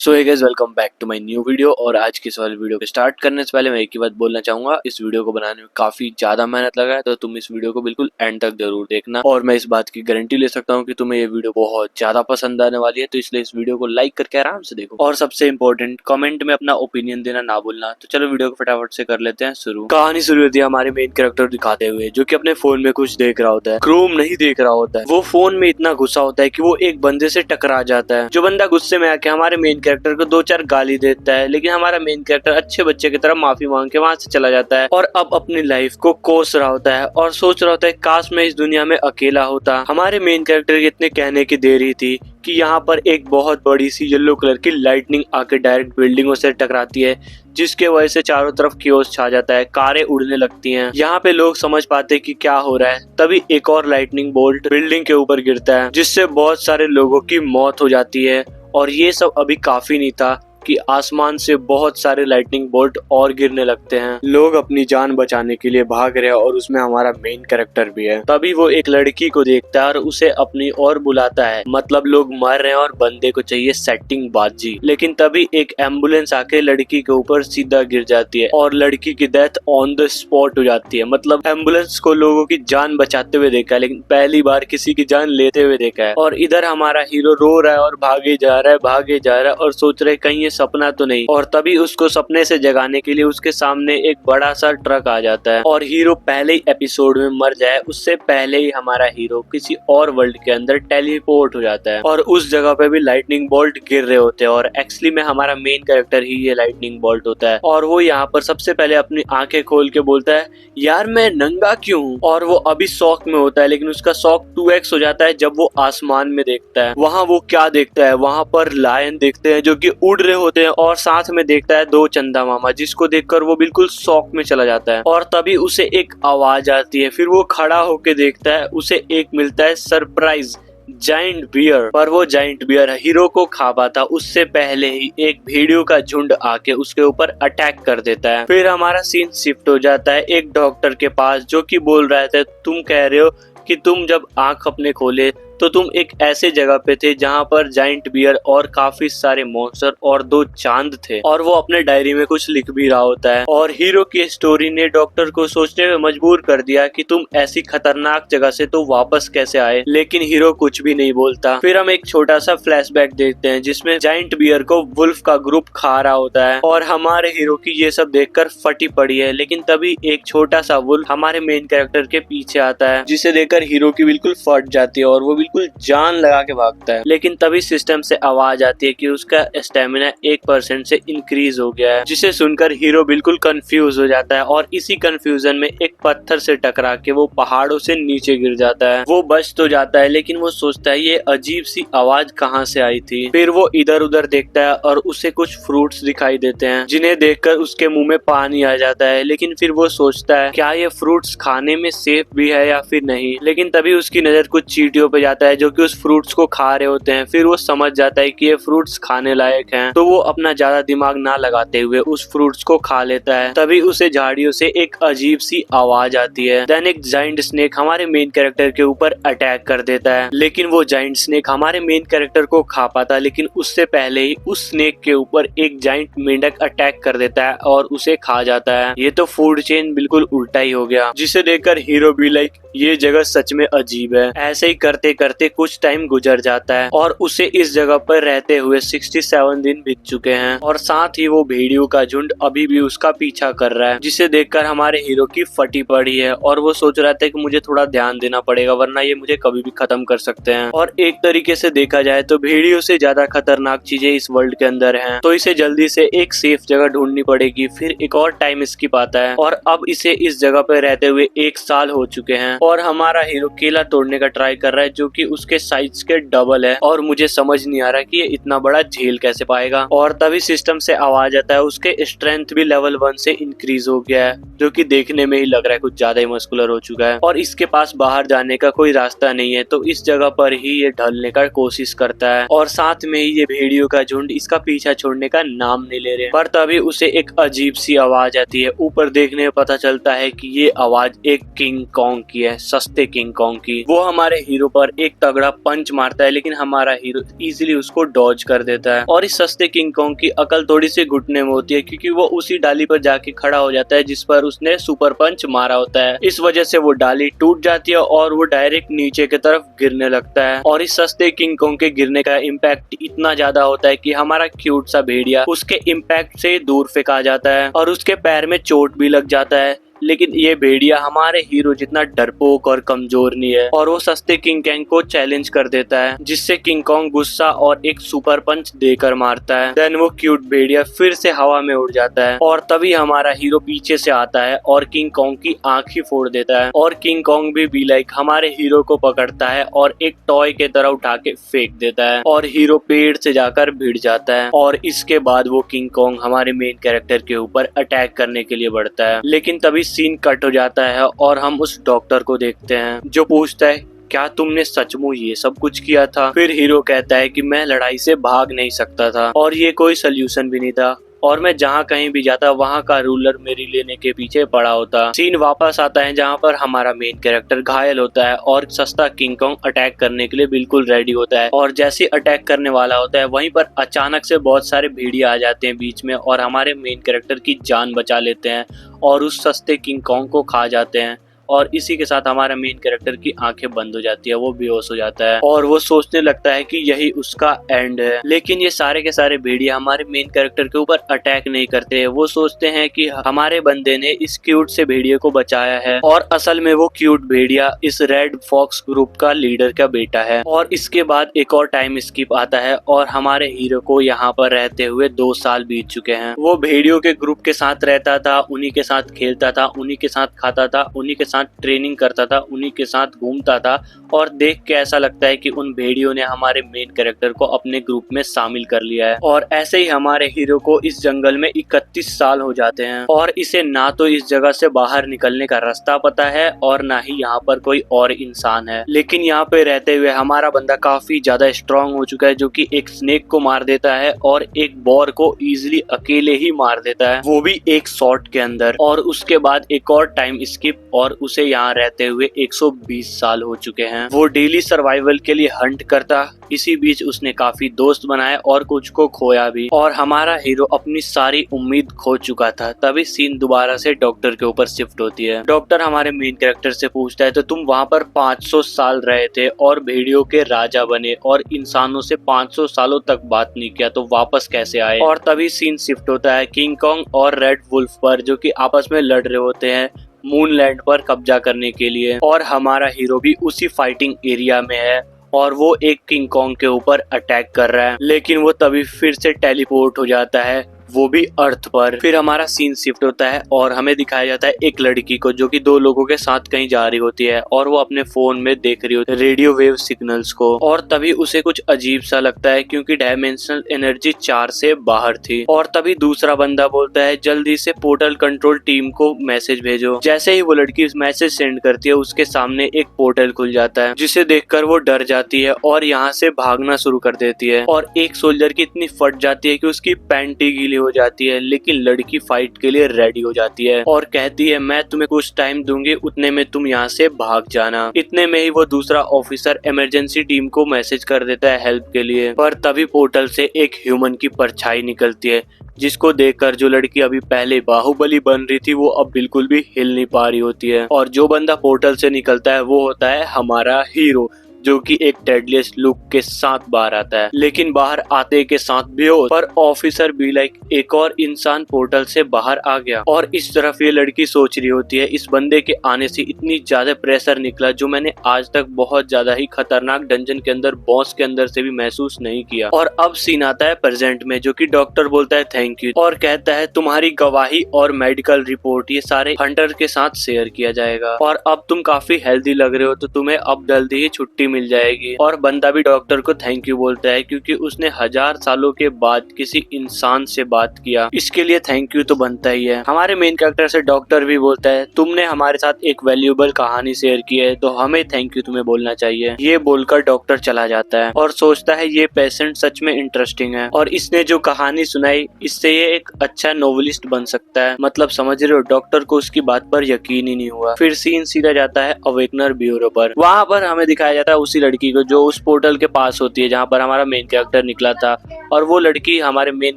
So hey guys, welcome back to my new video. और आज की इस वाली वीडियो को स्टार्ट करने से पहले मैं एक ही बात बोलना चाहूंगा, इस वीडियो को बनाने में काफी ज्यादा मेहनत लगा है, तो तुम इस वीडियो को बिल्कुल एंड तक जरूर देखना। और मैं इस बात की गारंटी ले सकता हूँ कि तुम्हें ये वीडियो बहुत ज्यादा पसंद आने वाली है, तो इसलिए इस वीडियो को लाइक करके आराम से देखो। और सबसे इंपॉर्टेंट, कमेंट में अपना ओपिनियन देना ना भूलना। तो चलो वीडियो को फटाफट से कर लेते हैं शुरू। कहानी शुरू होती है हमारे मेन कैरेक्टर दिखाते हुए, जो कि अपने फोन में कुछ देख रहा होता है। क्रोम नहीं देख रहा होता है, वो फोन में इतना गुस्सा होता है कि वो एक बंदे से टकरा जाता है। जो बंदा गुस्से में आके हमारे मेन कैरेक्टर को दो चार गाली देता है, लेकिन हमारा मेन कैरेक्टर अच्छे बच्चे की तरह माफी मांग के वहां से चला जाता है और अब अपनी लाइफ को कोस रहा होता है और सोच रहा होता है काश मैं इस दुनिया में अकेला होता। हमारे मेन कैरेक्टर के इतने कहने की देर ही थी कि यहाँ पर एक बहुत बड़ी सी येलो कलर की लाइटनिंग आके डायरेक्ट बिल्डिंगों से टकराती है, जिसके वजह से चारों तरफ कियोस छा जाता है, कारें उड़ने लगती हैं। यहाँ पे लोग समझ पाते हैं कि क्या हो रहा है, तभी एक और लाइटनिंग बोल्ट बिल्डिंग के ऊपर गिरता है, जिससे बहुत सारे लोगों की मौत हो जाती है। और ये सब अभी काफी नहीं था कि आसमान से बहुत सारे लाइटनिंग बोल्ट और गिरने लगते हैं। लोग अपनी जान बचाने के लिए भाग रहे हैं और उसमें हमारा मेन कैरेक्टर भी है। तभी वो एक लड़की को देखता है और उसे अपनी ओर बुलाता है। मतलब लोग मर रहे हैं और बंदे को चाहिए सेटिंग बाजी। लेकिन तभी एक एम्बुलेंस आके लड़की के ऊपर सीधा गिर जाती है और लड़की की डेथ ऑन द स्पॉट हो जाती है। मतलब एम्बुलेंस को लोगों की जान बचाते हुए देखा है, लेकिन पहली बार किसी की जान लेते हुए देखा है। और इधर हमारा हीरो रो रहा है और भागे जा रहा है और सोच रहे कहीं सपना तो नहीं। और तभी उसको सपने से जगाने के लिए उसके सामने एक बड़ा सा ट्रक आ जाता है और हीरो पहले ही एपिसोड में मर जाए उससे पहले ही हमारा हीरो किसी और वर्ल्ड के अंदर टेलीपोर्ट हो जाता है और उस जगह पे भी लाइटनिंग बोल्ट गिर रहे होते हैं। और एक्चुअली में हमारा मेन कैरेक्टर ही ये लाइटनिंग बोल्ट होता है और वो यहाँ पर सबसे पहले अपनी आंखें खोल के बोलता है, यार मैं नंगा क्यों हूँ। और वो अभी शॉक में होता है, लेकिन उसका शॉक 2x हो जाता है जब वो आसमान में देखता है। वहाँ वो क्या देखता है, वहाँ पर लायन देखते हैं जो कि उड़ रहे होते हैं और साथ में देखता है दो चंदा मामा, जिसको देखकर वो बिल्कुल शॉक में चला जाता है। और तभी उसे एक आवाज आती है, फिर वो खड़ा होके देखता है, उसे एक मिलता है सरप्राइज जाइंट बियर। पर वो जाइंट बियर हीरो को खा पाता उससे पहले ही एक भेड़ियों का झुंड आके उसके ऊपर अटैक कर देता है। फिर हमारा सीन शिफ्ट हो जाता है एक डॉक्टर के पास, जो कि बोल रहा था तुम कह रहे हो कि तुम जब आंख अपने खोले तो तुम एक ऐसे जगह पे थे जहाँ पर जाइंट बियर और काफी सारे मॉन्स्टर और दो चांद थे। और वो अपने डायरी में कुछ लिख भी रहा होता है। और हीरो की स्टोरी ने डॉक्टर को सोचने में मजबूर कर दिया कि तुम ऐसी खतरनाक जगह से तो वापस कैसे आए, लेकिन हीरो कुछ भी नहीं बोलता। फिर हम एक छोटा सा फ्लैशबैक देखते हैं जिसमें जाइंट बियर को वुल्फ का ग्रुप खा रहा होता है और हमारे हीरो की ये सब देखकर फटी पड़ी है। लेकिन तभी एक छोटा सा वुल्फ हमारे मेन कैरेक्टर के पीछे आता है, जिसे देखकर हीरो की बिल्कुल फट जाती है और वो बिल्कुल जान लगा के भागता है। लेकिन तभी सिस्टम से आवाज आती है कि उसका स्टेमिना 1% से इंक्रीज हो गया है, जिसे सुनकर हीरो बिल्कुल कंफ्यूज हो जाता है और इसी कंफ्यूजन में एक पत्थर से टकरा के वो पहाड़ों से नीचे गिर जाता है। वो बच तो जाता है, लेकिन वो सोचता है ये अजीब सी आवाज कहाँ से आई थी। फिर वो इधर उधर देखता है और उसे कुछ फ्रूट्स दिखाई देते हैं, जिन्हें देखकर उसके मुंह में पानी आ जाता है। लेकिन फिर वो सोचता है क्या ये फ्रूट्स खाने में सेफ भी है या फिर नहीं। लेकिन तभी उसकी नजर कुछ चींटियों पे जाता है जो कि उस फ्रूट्स को खा रहे होते हैं। फिर वो समझ जाता है कि ये फ्रूट्स खाने लायक हैं, तो वो अपना ज्यादा दिमाग ना लगाते हुए उस फ्रूट्स को खा लेता है। तभी उसे झाड़ियों से एक अजीब सी आवाज आती है। देन एक जाइंट स्नेक हमारे मेन कैरेक्टर के ऊपर अटैक कर देता है, लेकिन वो जाइंट स्नेक हमारे मेन कैरेक्टर को खा पाता, लेकिन उससे पहले ही उस स्नेक के ऊपर एक जाइंट मेंढक अटैक कर देता है और उसे खा जाता है। ये तो फूड चेन बिल्कुल उल्टा ही हो गया, जिसे देखकर हीरो भी लाइक ये जगह सच में अजीब है। ऐसे ही करते करते कुछ टाइम गुजर जाता है और उसे इस जगह पर रहते हुए 67 दिन बीत चुके हैं और साथ ही वो भेड़ियों का झुंड अभी भी उसका पीछा कर रहा है, जिसे देखकर हमारे हीरो की फटी पड़ी है और वो सोच रहा था कि मुझे थोड़ा ध्यान देना पड़ेगा वरना ये मुझे कभी भी खत्म कर सकते हैं। और एक तरीके से देखा जाए तो भेड़ियों से ज्यादा खतरनाक चीजें इस वर्ल्ड के अंदर हैं, तो इसे जल्दी से एक सेफ जगह ढूंढनी पड़ेगी। फिर एक और टाइम स्किप आता है और अब इसे इस जगह पर रहते हुए 1 साल हो चुके हैं और हमारा हीरो केला तोड़ने का ट्राई कर रहा है, जो कि उसके साइज के डबल है और मुझे समझ नहीं आ रहा कि ये इतना बड़ा झेल कैसे पाएगा। और तभी सिस्टम से आवाज आता है उसके स्ट्रेंथ भी लेवल 1 से इंक्रीज हो गया है, जो कि देखने में ही लग रहा है कुछ ज्यादा ही मस्कुलर हो चुका है और इसके पास बाहर जाने का कोई रास्ता नहीं है, तो इस जगह पर ही ये ढलने का कोशिश करता है और साथ में ही ये भेड़ियों का झुंड इसका पीछा छोड़ने का नाम नहीं ले रहे। पर तभी उसे एक अजीब सी आवाज आती है। ऊपर देखने में पता चलता है कि ये आवाज एक किंग कॉन्ग की है, सस्ते किंग कॉन्ग की। वो हमारे हीरो पर एक तगड़ा पंच मारता है, लेकिन हमारा हीरो इजीली उसको डॉज कर देता है। और इस सस्ते किंग कॉन्ग की अकल थोड़ी सी घुटने में होती है, क्योंकि वो उसी डाली पर जाके खड़ा हो जाता है जिस पर उसने सुपर पंच मारा होता है। इस वजह से वो डाली टूट जाती है और वो डायरेक्ट नीचे की तरफ गिरने लगता है। और इस सस्ते किंग कॉन्ग के गिरने का इम्पैक्ट इतना ज्यादा होता है कि हमारा क्यूट सा भेड़िया उसके इम्पैक्ट से दूर फेंका जाता है और उसके पैर में चोट भी लग जाता है। लेकिन ये भेड़िया हमारे हीरो जितना डरपोक और कमजोर नहीं है और वो सस्ते किंग कॉन्ग को चैलेंज कर देता है, जिससे किंग कॉन्ग गुस्सा और एक सुपर पंच देकर मारता है। देन वो क्यूट भेड़िया फिर से हवा में उड़ जाता है और तभी हमारा हीरो पीछे से आता है और किंग कॉन्ग की आंख ही फोड़ देता है। और किंग कॉन्ग भी लाइक हमारे हीरो को पकड़ता है और एक टॉय के तरह उठा के फेंक देता है और हीरो पेड़ से जाकर भिड़ जाता है। और इसके बाद वो किंग कॉन्ग हमारे मेन कैरेक्टर के ऊपर अटैक करने के लिए बढ़ता है। लेकिन तभी सीन कट हो जाता है और हम उस डॉक्टर को देखते हैं जो पूछता है, क्या तुमने सचमुच ये सब कुछ किया था? फिर हीरो कहता है कि मैं लड़ाई से भाग नहीं सकता था और ये कोई सल्यूशन भी नहीं था और मैं जहाँ कहीं भी जाता वहाँ का रूलर मेरी लेने के पीछे पड़ा होता। सीन वापस आता है जहाँ पर हमारा मेन कैरेक्टर घायल होता है और सस्ता किंग कॉन्ग अटैक करने के लिए बिल्कुल रेडी होता है। और जैसे अटैक करने वाला होता है वहीं पर अचानक से बहुत सारे भेड़िया आ जाते हैं बीच में और हमारे मेन कैरेक्टर की जान बचा लेते हैं और उस सस्ते किंग कॉन्ग को खा जाते हैं। और इसी के साथ हमारा मेन कैरेक्टर की आंखें बंद हो जाती है, वो बेहोश हो जाता है और वो सोचने लगता है कि यही उसका एंड है। लेकिन ये सारे के सारे भेड़िया हमारे मेन कैरेक्टर के ऊपर अटैक नहीं करते। वो सोचते हैं कि हमारे बंदे ने इस क्यूट से भेड़िए को बचाया है और असल में वो क्यूट भेड़िया इस रेड फॉक्स ग्रुप का लीडर का बेटा है। और इसके बाद एक और टाइम स्किप आता है और हमारे हीरो को यहाँ पर रहते हुए 2 साल बीत चुके हैं। वो भेड़ियों के ग्रुप के साथ रहता था, उन्हीं के साथ खेलता था, उन्हीं के साथ खाता था, उन्हीं के ट्रेनिंग करता था, उन्हीं के साथ घूमता था। और देख के ऐसा लगता है कि उन भेड़ियों ने हमारे मेन कैरेक्टर को अपने ग्रुप में शामिल कर लिया है। और ऐसे ही हमारे हीरो को इस जंगल में 31 साल हो जाते हैं और इसे ना तो इस जगह से बाहर निकलने का रास्ता पता है और ना ही यहाँ पर कोई और इंसान है। लेकिन यहाँ पे रहते हुए हमारा बंदा काफी ज्यादा स्ट्रांग हो चुका है, जो कि एक स्नेक को मार देता है और एक बॉर को इजिली अकेले ही मार देता है, वो भी एक शॉट के अंदर। और उसके बाद एक और टाइम स्किप और उसे यहाँ रहते हुए 120 साल हो चुके हैं। वो डेली सर्वाइवल के लिए हंट करता, इसी बीच उसने काफी दोस्त बनाए और कुछ को खोया भी। और हमारा हीरो अपनी सारी उम्मीद खो चुका था। तभी सीन दोबारा से डॉक्टर के ऊपर शिफ्ट होती है। डॉक्टर हमारे मेन कैरेक्टर से पूछता है, तो तुम वहाँ पर 500 साल रहे थे और भेड़ियों के राजा बने और इंसानों से 500 सालों तक बात नहीं किया, तो वापस कैसे आए? और तभी सीन शिफ्ट होता है किंग कॉन्ग और रेड वुल्फ पर, जो कि आपस में लड़ रहे होते हैं मूनलैंड पर कब्जा करने के लिए। और हमारा हीरो भी उसी फाइटिंग एरिया में है और वो एक किंग कॉन्ग के ऊपर अटैक कर रहा है, लेकिन वो तभी फिर से टेलीपोर्ट हो जाता है, वो भी अर्थ पर। फिर हमारा सीन शिफ्ट होता है और हमें दिखाया जाता है एक लड़की को जो कि 2 लोगों के साथ कहीं जा रही होती है और वो अपने फोन में देख रही होती है रेडियो वेव सिग्नल्स को। और तभी उसे कुछ अजीब सा लगता है क्योंकि डायमेंशनल एनर्जी 4 से बाहर थी। और तभी दूसरा बंदा बोलता है, जल्दी से पोर्टल कंट्रोल टीम को मैसेज भेजो। जैसे ही वो लड़की मैसेज सेंड करती है उसके सामने एक पोर्टल खुल जाता है, जिसे देखकर वो डर जाती है और यहाँ से भागना शुरू कर देती है। और एक सोल्जर की इतनी फट जाती है कि उसकी पैंट ही गीली हो जाती है, लेकिन लड़की फाइट के लिए रेडी हो जाती है और कहती है, मैं तुम्हें कुछ टाइम दूंगी, उतने में तुम यहाँ से भाग जाना। इतने में ही वो दूसरा ऑफिसर इमरजेंसी टीम को मैसेज कर देता है हेल्प के लिए। पर तभी पोर्टल से एक ह्यूमन की परछाई निकलती है, जिसको देखकर जो लड़की अभी पहले बाहुबली बन रही थी वो अब बिल्कुल भी हिल नहीं पा रही होती है। और जो बंदा पोर्टल से निकलता है वो होता है हमारा हीरो, जो कि एक डेडलिस्ट लुक के साथ बाहर आता है, लेकिन बाहर आते के साथ बेहोश। पर ऑफिसर भी लाइक एक और इंसान पोर्टल से बाहर आ गया। और इस तरफ ये लड़की सोच रही होती है, इस बंदे के आने से इतनी ज्यादा प्रेशर निकला जो मैंने आज तक बहुत ज्यादा ही खतरनाक डंजन के अंदर बॉस के अंदर से भी महसूस नहीं किया। और अब सीन आता है प्रेजेंट में, जो कि डॉक्टर बोलता है थैंक यू और कहता है तुम्हारी गवाही और मेडिकल रिपोर्ट ये सारे हंटर के साथ शेयर किया जाएगा और अब तुम काफी हेल्दी लग रहे हो, तो तुम्हें अब जल्दी ही छुट्टी मिल जाएगी। और बंदा भी डॉक्टर को थैंक यू बोलता है क्योंकि उसने 1000 सालों के बाद किसी इंसान से बात किया, इसके लिए थैंक यू तो बनता ही है। हमारे मेन कैरेक्टर से डॉक्टर भी बोलता है, तुमने हमारे साथ एक वैल्यूएबल कहानी शेयर की है, तो हमें थैंक यू तुम्हें बोलना चाहिए। ये बोलकर डॉक्टर चला जाता है और सोचता है ये पेशेंट सच में इंटरेस्टिंग है और इसने जो कहानी सुनाई इससे ये एक अच्छा नोवेलिस्ट बन सकता है। मतलब समझ रहे हो, डॉक्टर को उसकी बात पर यकीन ही नहीं हुआ। फिर सीन सीधा जाता है अवेकनर ब्यूरो पर। वहाँ पर हमें दिखाया जाता है उसी लड़की को जो उस पोर्टल के पास होती है जहाँ पर हमारा मेन कैरेक्टर निकला था। और वो लड़की हमारे मेन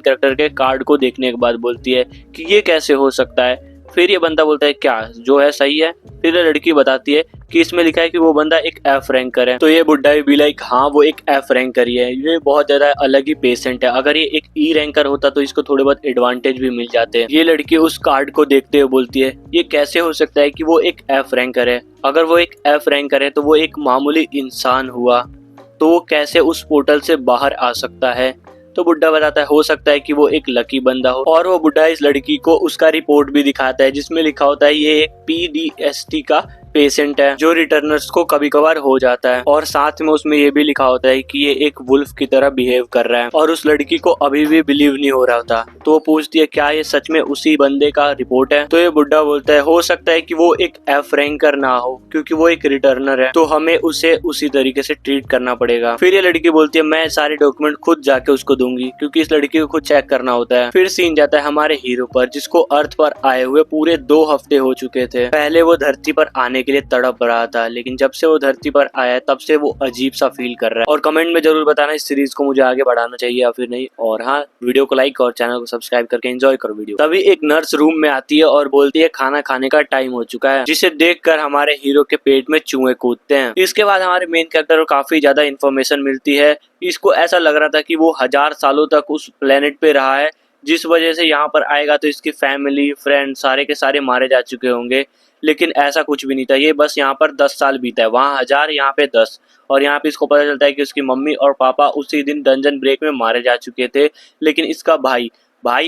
कैरेक्टर के कार्ड को देखने के बाद बोलती है कि ये कैसे हो सकता है। फिर ये बंदा बोलता है क्या जो है सही है। फिर ये लड़की बताती है कि इसमें लिखा है कि वो बंदा एक एफ रैंकर है। तो ये बुड्ढा भी लाइक हाँ वो एक एफ रैंकर ही है, ये बहुत ज्यादा अलग ही पेशेंट है। अगर ये एक ई रैंकर होता तो इसको थोड़े बहुत एडवांटेज भी मिल जाते हैं। ये लड़की उस कार्ड को देखते हुए बोलती है ये कैसे हो सकता है कि वो एक एफ रैंकर है। अगर वो एक एफ रैंकर है तो वो एक मामूली इंसान हुआ, तो वो कैसे उस पोर्टल से बाहर आ सकता है। तो बुड्ढा बताता है हो सकता है कि वो एक लकी बंदा हो। और वो बुड्ढा इस लड़की को उसका रिपोर्ट भी दिखाता है जिसमें लिखा होता है ये एक PTSD का पेशेंट है जो रिटर्नर्स को कभी कभार हो जाता है। और साथ में उसमें ये भी लिखा होता है कि ये एक वुल्फ की तरह बिहेव कर रहा है। और उस लड़की को अभी भी बिलीव नहीं हो रहा था, तो वो पूछती है क्या ये सच में उसी बंदे का रिपोर्ट है। तो ये बुड्ढा बोलता है हो सकता है कि वो एक एफ रैंकर ना हो क्योंकि वो एक रिटर्नर है, तो हमें उसे उसी तरीके से ट्रीट करना पड़ेगा। फिर ये लड़की बोलती है मैं सारे डॉक्यूमेंट खुद जाके उसको दूंगी क्योंकि इस लड़की को खुद चेक करना होता है। फिर सीन जाता है हमारे हीरो पर जिसको अर्थ पर आए हुए पूरे 2 हफ्ते हो चुके थे। पहले वो धरती पर आने के लिए तड़प रहा था, लेकिन जब से वो धरती पर आया है तब से वो अजीब सा फील कर रहा है। और कमेंट में जरूर बताना इस सीरीज को मुझे आगे बढ़ाना चाहिए या फिर नहीं। और हाँ, वीडियो को लाइक और चैनल को सब्सक्राइब करके एंजॉय करो वीडियो। तभी एक नर्स रूम में आती है और बोलती है खाना खाने का टाइम हो चुका है, जिसे देखकर हमारे हीरो के पेट में चूहे कूदते हैं। इसके बाद हमारे मेन कैरेक्टर को काफी ज्यादा इन्फॉर्मेशन मिलती है। इसको ऐसा लग रहा था कि वो 1000 सालों तक उस प्लेनेट पे रहा है, जिस वजह से यहाँ पर आएगा तो इसकी फैमिली फ्रेंड सारे के सारे मारे जा चुके होंगे। लेकिन ऐसा कुछ भी नहीं था, ये बस यहाँ पर 10 साल बीता है, वहाँ 1000 यहाँ पे 10। और यहाँ पे इसको पता चलता है कि उसकी मम्मी और पापा उसी दिन डंजन ब्रेक में मारे जा चुके थे, लेकिन इसका भाई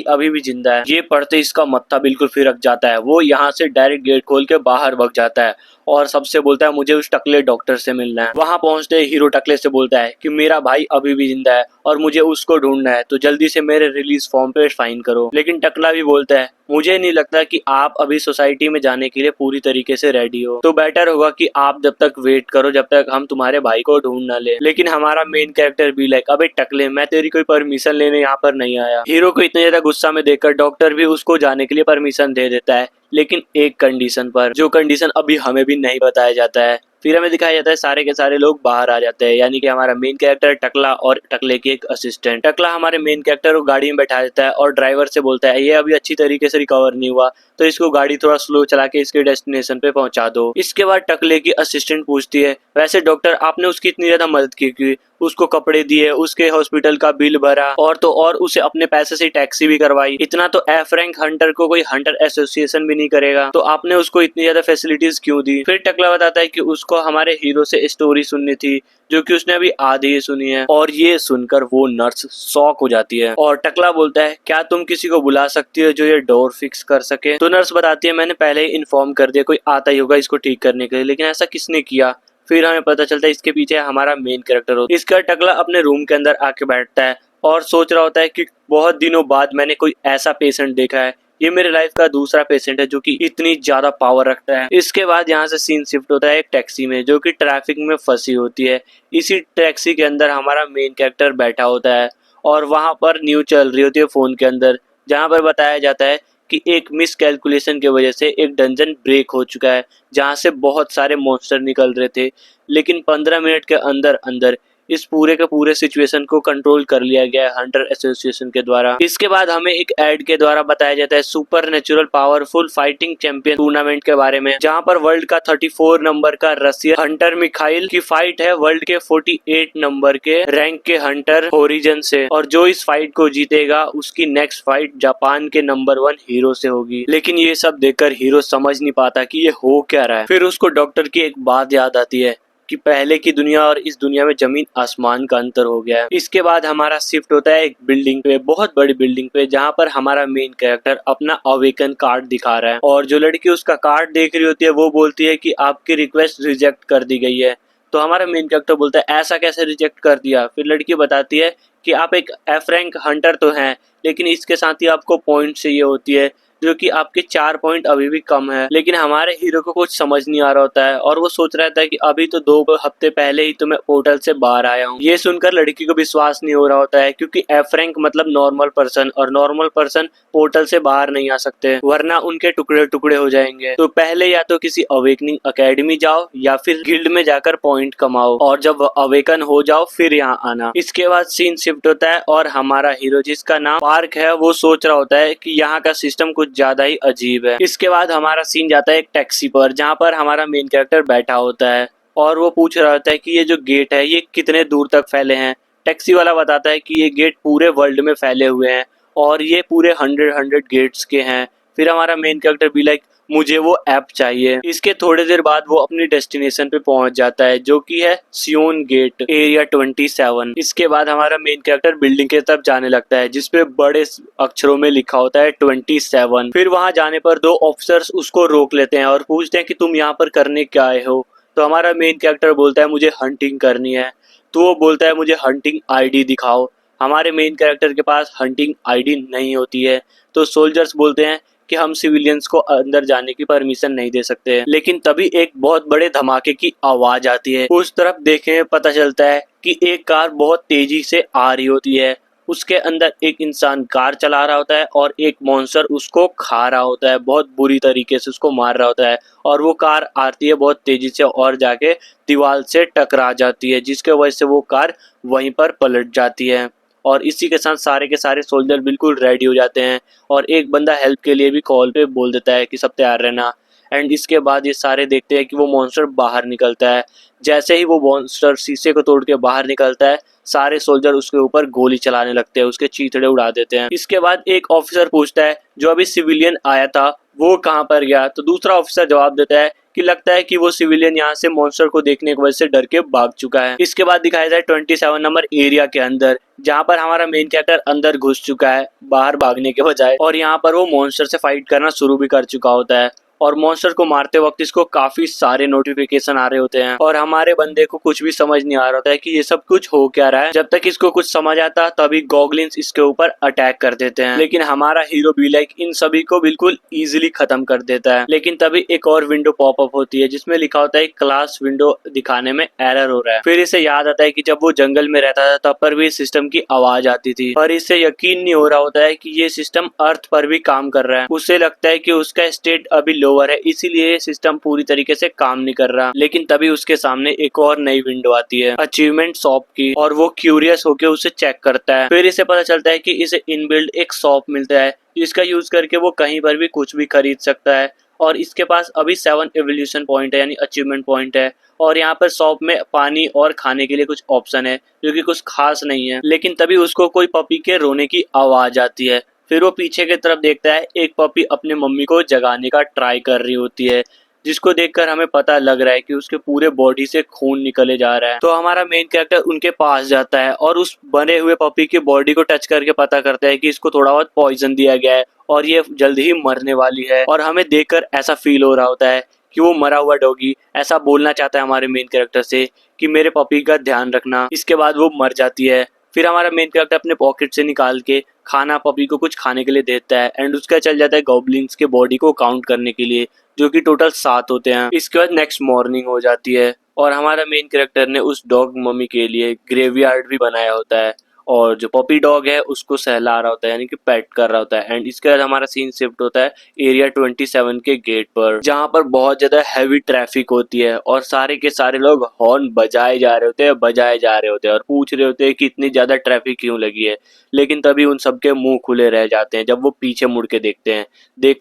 अभी भी जिंदा है। ये पढ़ते इसका मत्था बिल्कुल फिरक जाता है। वो यहाँ से डायरेक्ट गेट खोल के बाहर भाग जाता है और सबसे बोलता है मुझे उस टकले डॉक्टर से मिलना है। वहां पहुंचते हीरो टकले से बोलता है कि मेरा भाई अभी भी जिंदा है और मुझे उसको ढूंढना है, तो जल्दी से मेरे रिलीज फॉर्म पे साइन करो। लेकिन टकला भी बोलता है मुझे नहीं लगता कि आप अभी सोसाइटी में जाने के लिए पूरी तरीके से रेडी हो, तो बेटर होगा कि आप जब तक वेट करो जब तक हम तुम्हारे भाई को ढूंढ ना ले। लेकिन हमारा मेन कैरेक्टर भी लाइक अबे टकले मैं तेरी कोई परमिशन लेने यहाँ पर नहीं आया। हीरो को इतने ज्यादा गुस्सा में देखकर डॉक्टर भी उसको जाने के लिए परमिशन दे देता है, लेकिन एक कंडीशन पर, जो कंडीशन अभी हमें भी नहीं बताया जाता है। फिर हमें दिखाया जाता है सारे के सारे लोग बाहर आ जाते हैं, यानी कि हमारा मेन कैरेक्टर टकला और टकले की एक असिस्टेंट। टकला हमारे मेन कैरेक्टर को गाड़ी में बैठा देता है और ड्राइवर से बोलता है ये अभी अच्छी तरीके से रिकवर नहीं हुआ, तो इसको गाड़ी थोड़ा स्लो चला के इसके डेस्टिनेशन पे पहुंचा दो। इसके बाद टकले की असिस्टेंट पूछती है वैसे डॉक्टर आपने उसकी इतनी ज्यादा मदद की, उसको कपड़े दिए, उसके हॉस्पिटल का बिल भरा और तो और उसे अपने पैसे से टैक्सी भी करवाई। इतना तो एफ रैंक हंटर को कोई हंटर एसोसिएशन भी नहीं करेगा, तो आपने उसको इतनी ज्यादा फैसिलिटीज क्यों दी। फिर टकला बताता है कि उसको हमारे हीरो से स्टोरी सुननी थी जो कि उसने अभी आधी ही सुनी है। और ये सुनकर वो नर्स शॉक हो जाती है और टकला बोलता है क्या तुम किसी को बुला सकती हो जो ये डोर फिक्स कर सके। तो नर्स बताती है मैंने पहले ही इन्फॉर्म कर दिया कोई आता ही होगा इसको ठीक करने के लिए, लेकिन ऐसा किसने किया। फिर हमें पता चलता है इसके पीछे हमारा मेन कैरेक्टर होता है। इसका टकला अपने रूम के अंदर आके बैठता है और सोच रहा होता है कि बहुत दिनों बाद मैंने कोई ऐसा पेशेंट देखा है, ये मेरे लाइफ का दूसरा पेशेंट है जो कि इतनी ज्यादा पावर रखता है। इसके बाद यहाँ से सीन शिफ्ट होता है एक टैक्सी में जो कि ट्रैफिक में फंसी होती है। इसी टैक्सी के अंदर हमारा मेन कैरेक्टर बैठा होता है और वहां पर न्यूज चल रही होती है फोन के अंदर, जहाँ पर बताया जाता है कि एक मिस कैलकुलेशन की वजह से एक डंजन ब्रेक हो चुका है जहां से बहुत सारे मॉन्स्टर निकल रहे थे, लेकिन 15 मिनट के अंदर अंदर इस पूरे के पूरे सिचुएशन को कंट्रोल कर लिया गया है हंटर एसोसिएशन के द्वारा। इसके बाद हमें एक एड के द्वारा बताया जाता है super natural powerful fighting champion tournament के बारे में, जहां पर वर्ल्ड का 34 नंबर का रशियन हंटर मिखाइल की फाइट है वर्ल्ड के 48 नंबर के रैंक के हंटर ओरिजन से, और जो इस फाइट को जीतेगा उसकी नेक्स्ट फाइट जापान के नंबर 1 हीरो से होगी। लेकिन ये सब देखकर हीरो समझ नहीं पाता कि ये हो क्या रहा है। फिर उसको डॉक्टर की एक बात याद आती है कि पहले की दुनिया और इस दुनिया में जमीन आसमान का अंतर हो गया है। इसके बाद हमारा शिफ्ट होता है एक बिल्डिंग पे, बहुत बड़ी बिल्डिंग पे, जहाँ पर हमारा मेन कैरेक्टर अपना अवेकन कार्ड दिखा रहा है और जो लड़की उसका कार्ड देख रही होती है वो बोलती है कि आपकी रिक्वेस्ट रिजेक्ट कर दी गई है। तो हमारा मेन कैरेक्टर बोलता है ऐसा कैसे रिजेक्ट कर दिया। फिर लड़की बताती है कि आप एक एफ रैंक हंटर तो हैं, लेकिन इसके साथ ही आपको पॉइंट चाहिए होती है जो कि आपके 4 पॉइंट अभी भी कम है। लेकिन हमारे हीरो को कुछ समझ नहीं आ रहा होता है और वो सोच रहा था कि अभी तो 2 हफ्ते पहले ही तो मैं पोर्टल से बाहर आया हूँ। ये सुनकर लड़की को विश्वास नहीं हो रहा होता है, क्योंकि एफ रैंक मतलब नॉर्मल पर्सन, और नॉर्मल पर्सन पोर्टल से बाहर नहीं आ सकते, वरना उनके टुकड़े टुकड़े हो जाएंगे। तो पहले या तो किसी अवेकनिंग अकेडमी जाओ या फिर गिल्ड में जाकर पॉइंट कमाओ, और जब अवेकन हो जाओ फिर यहाँ आना। इसके बाद सीन शिफ्ट होता है और हमारा हीरो, जिसका नाम पार्क है, वो सोच रहा होता है कि यहाँ का सिस्टम कुछ ज्यादा ही अजीब है। इसके बाद हमारा सीन जाता है एक टैक्सी पर, जहाँ पर हमारा मेन कैरेक्टर बैठा होता है और वो पूछ रहा होता है कि ये जो गेट है ये कितने दूर तक फैले हैं। टैक्सी वाला बताता है कि ये गेट पूरे वर्ल्ड में फैले हुए हैं और ये पूरे 100 गेट्स के हैं। फिर हमारा मेन कैरेक्टर भी लाइक मुझे वो ऐप चाहिए। इसके थोड़ी देर बाद वो अपनी डेस्टिनेशन पे पहुंच जाता है, जो कि है सियोन गेट एरिया 27। इसके बाद हमारा मेन कैरेक्टर बिल्डिंग की तरफ जाने लगता है, जिसपे बड़े अक्षरों में लिखा होता है 27। फिर वहां जाने पर 2 ऑफिसर्स उसको रोक लेते हैं और पूछते हैं कि तुम यहाँ पर करने क्या आए हो। तो हमारा मेन कैरेक्टर बोलता है मुझे हंटिंग करनी है। तो वो बोलता है मुझे हंटिंग आईडी दिखाओ। हमारे मेन कैरेक्टर के पास हंटिंग आईडी नहीं होती है। तो सोल्जर्स बोलते हैं कि हम सिविलियंस को अंदर जाने की परमिशन नहीं दे सकते। लेकिन तभी एक बहुत बड़े धमाके की आवाज आती है। उस तरफ देखने में पता चलता है कि एक कार बहुत तेजी से आ रही होती है। उसके अंदर एक इंसान कार चला रहा होता है और एक मॉन्स्टर उसको खा रहा होता है, बहुत बुरी तरीके से उसको मार रहा होता है। और वो कार आती है बहुत तेजी से और जाके दीवार से टकरा जाती है, जिसके वजह से वो कार वहीं पर पलट जाती है। और इसी के साथ सारे के सारे सोल्जर बिल्कुल रेडी हो जाते हैं और एक बंदा हेल्प के लिए भी कॉल पे बोल देता है कि सब तैयार रहना। एंड इसके बाद ये सारे देखते हैं कि वो मॉन्स्टर बाहर निकलता है। जैसे ही वो मॉन्स्टर शीशे को तोड़ के बाहर निकलता है, सारे सोल्जर उसके ऊपर गोली चलाने लगते हैं, उसके चीथड़े उड़ा देते हैं। इसके बाद एक ऑफिसर पूछता है जो अभी सिविलियन आया था वो कहाँ पर गया। तो दूसरा ऑफिसर जवाब देता है कि लगता है कि वो सिविलियन यहाँ से मॉन्स्टर को देखने की वजह से डर के भाग चुका है। इसके बाद दिखाया जाए 27 नंबर एरिया के अंदर, जहाँ पर हमारा मेन कैरेक्टर अंदर घुस चुका है बाहर भागने के बजाय, और यहाँ पर वो मॉन्स्टर से फाइट करना शुरू भी कर चुका होता है। और मॉन्स्टर को मारते वक्त इसको काफी सारे नोटिफिकेशन आ रहे होते हैं और हमारे बंदे को कुछ भी समझ नहीं आ रहा होता है कि ये सब कुछ हो क्या रहा है। जब तक इसको कुछ समझ आता तभी गॉगलिन्स इसके ऊपर अटैक कर देते हैं, लेकिन हमारा हीरो भी लाइक इन सभी को बिल्कुल इजीली खत्म कर देता है। लेकिन तभी एक और विंडो पॉपअप होती है जिसमें लिखा होता है क्लास विंडो दिखाने में एरर हो रहा है। फिर इसे याद आता है कि जब वो जंगल में रहता था तब पर भी सिस्टम की आवाज आती थी, पर इसे यकीन नहीं हो रहा होता है कि ये सिस्टम अर्थ पर भी काम कर रहा है। उसे लगता है कि उसका स्टेट अभी लोअर है, इसीलिए ये सिस्टम पूरी तरीके से काम नहीं कर रहा। लेकिन तभी उसके सामने एक और नई विंडो आती है अचीवमेंट शॉप की, और वो क्यूरियस होकर उसे चेक करता है। फिर इसे पता चलता है कि इसे इनबिल्ड एक शॉप मिलता है जिसका यूज करके वो कहीं पर भी कुछ भी खरीद सकता है। और इसके पास अभी 7 एवोल्यूशन पॉइंट है, यानी अचीवमेंट पॉइंट है। और यहाँ पर शॉप में पानी और खाने के लिए कुछ ऑप्शन है जो कि कुछ खास नहीं है। लेकिन तभी उसको कोई पपी के रोने की आवाज आती है। फिर वो पीछे की तरफ देखता है, एक पपी अपने मम्मी को जगाने का ट्राई कर रही होती है, जिसको देखकर हमें पता लग रहा है कि उसके पूरे बॉडी से खून निकले जा रहा है। तो हमारा मेन कैरेक्टर उनके पास जाता है और उस बने हुए पपी की बॉडी को टच करके पता करता है कि इसको थोड़ा बहुत पॉइजन दिया गया है और ये जल्द ही मरने वाली है। और हमें देखकर ऐसा फील हो रहा होता है कि वो मरा हुआ डॉगी ऐसा बोलना चाहता है हमारे मेन कैरेक्टर से कि मेरे पपी का ध्यान रखना। इसके बाद वो मर जाती है। फिर हमारा मेन कैरेक्टर अपने पॉकेट से निकाल के खाना पपी को कुछ खाने के लिए देता है एंड उसका चल जाता है गॉब्लिन्स के बॉडी को काउंट करने के लिए, जो कि टोटल 7 होते हैं। इसके बाद नेक्स्ट मॉर्निंग हो जाती है और हमारा मेन कैरेक्टर ने उस डॉग मम्मी के लिए ग्रेवयार्ड भी बनाया होता है और जो पपी डॉग है उसको सहला रहा होता है, यानी कि पेट कर रहा होता है। एंड इसके बाद हमारा सीन शिफ्ट होता है एरिया 27 के गेट पर, जहाँ पर बहुत ज्यादा हैवी ट्रैफिक होती है और सारे के सारे लोग हॉर्न बजाए जा रहे होते हैं और पूछ रहे होते हैं कि इतनी ज्यादा ट्रैफिक क्यों लगी है। लेकिन तभी उन सबके मुंह खुले रह जाते हैं जब वो पीछे मुड़ के देखते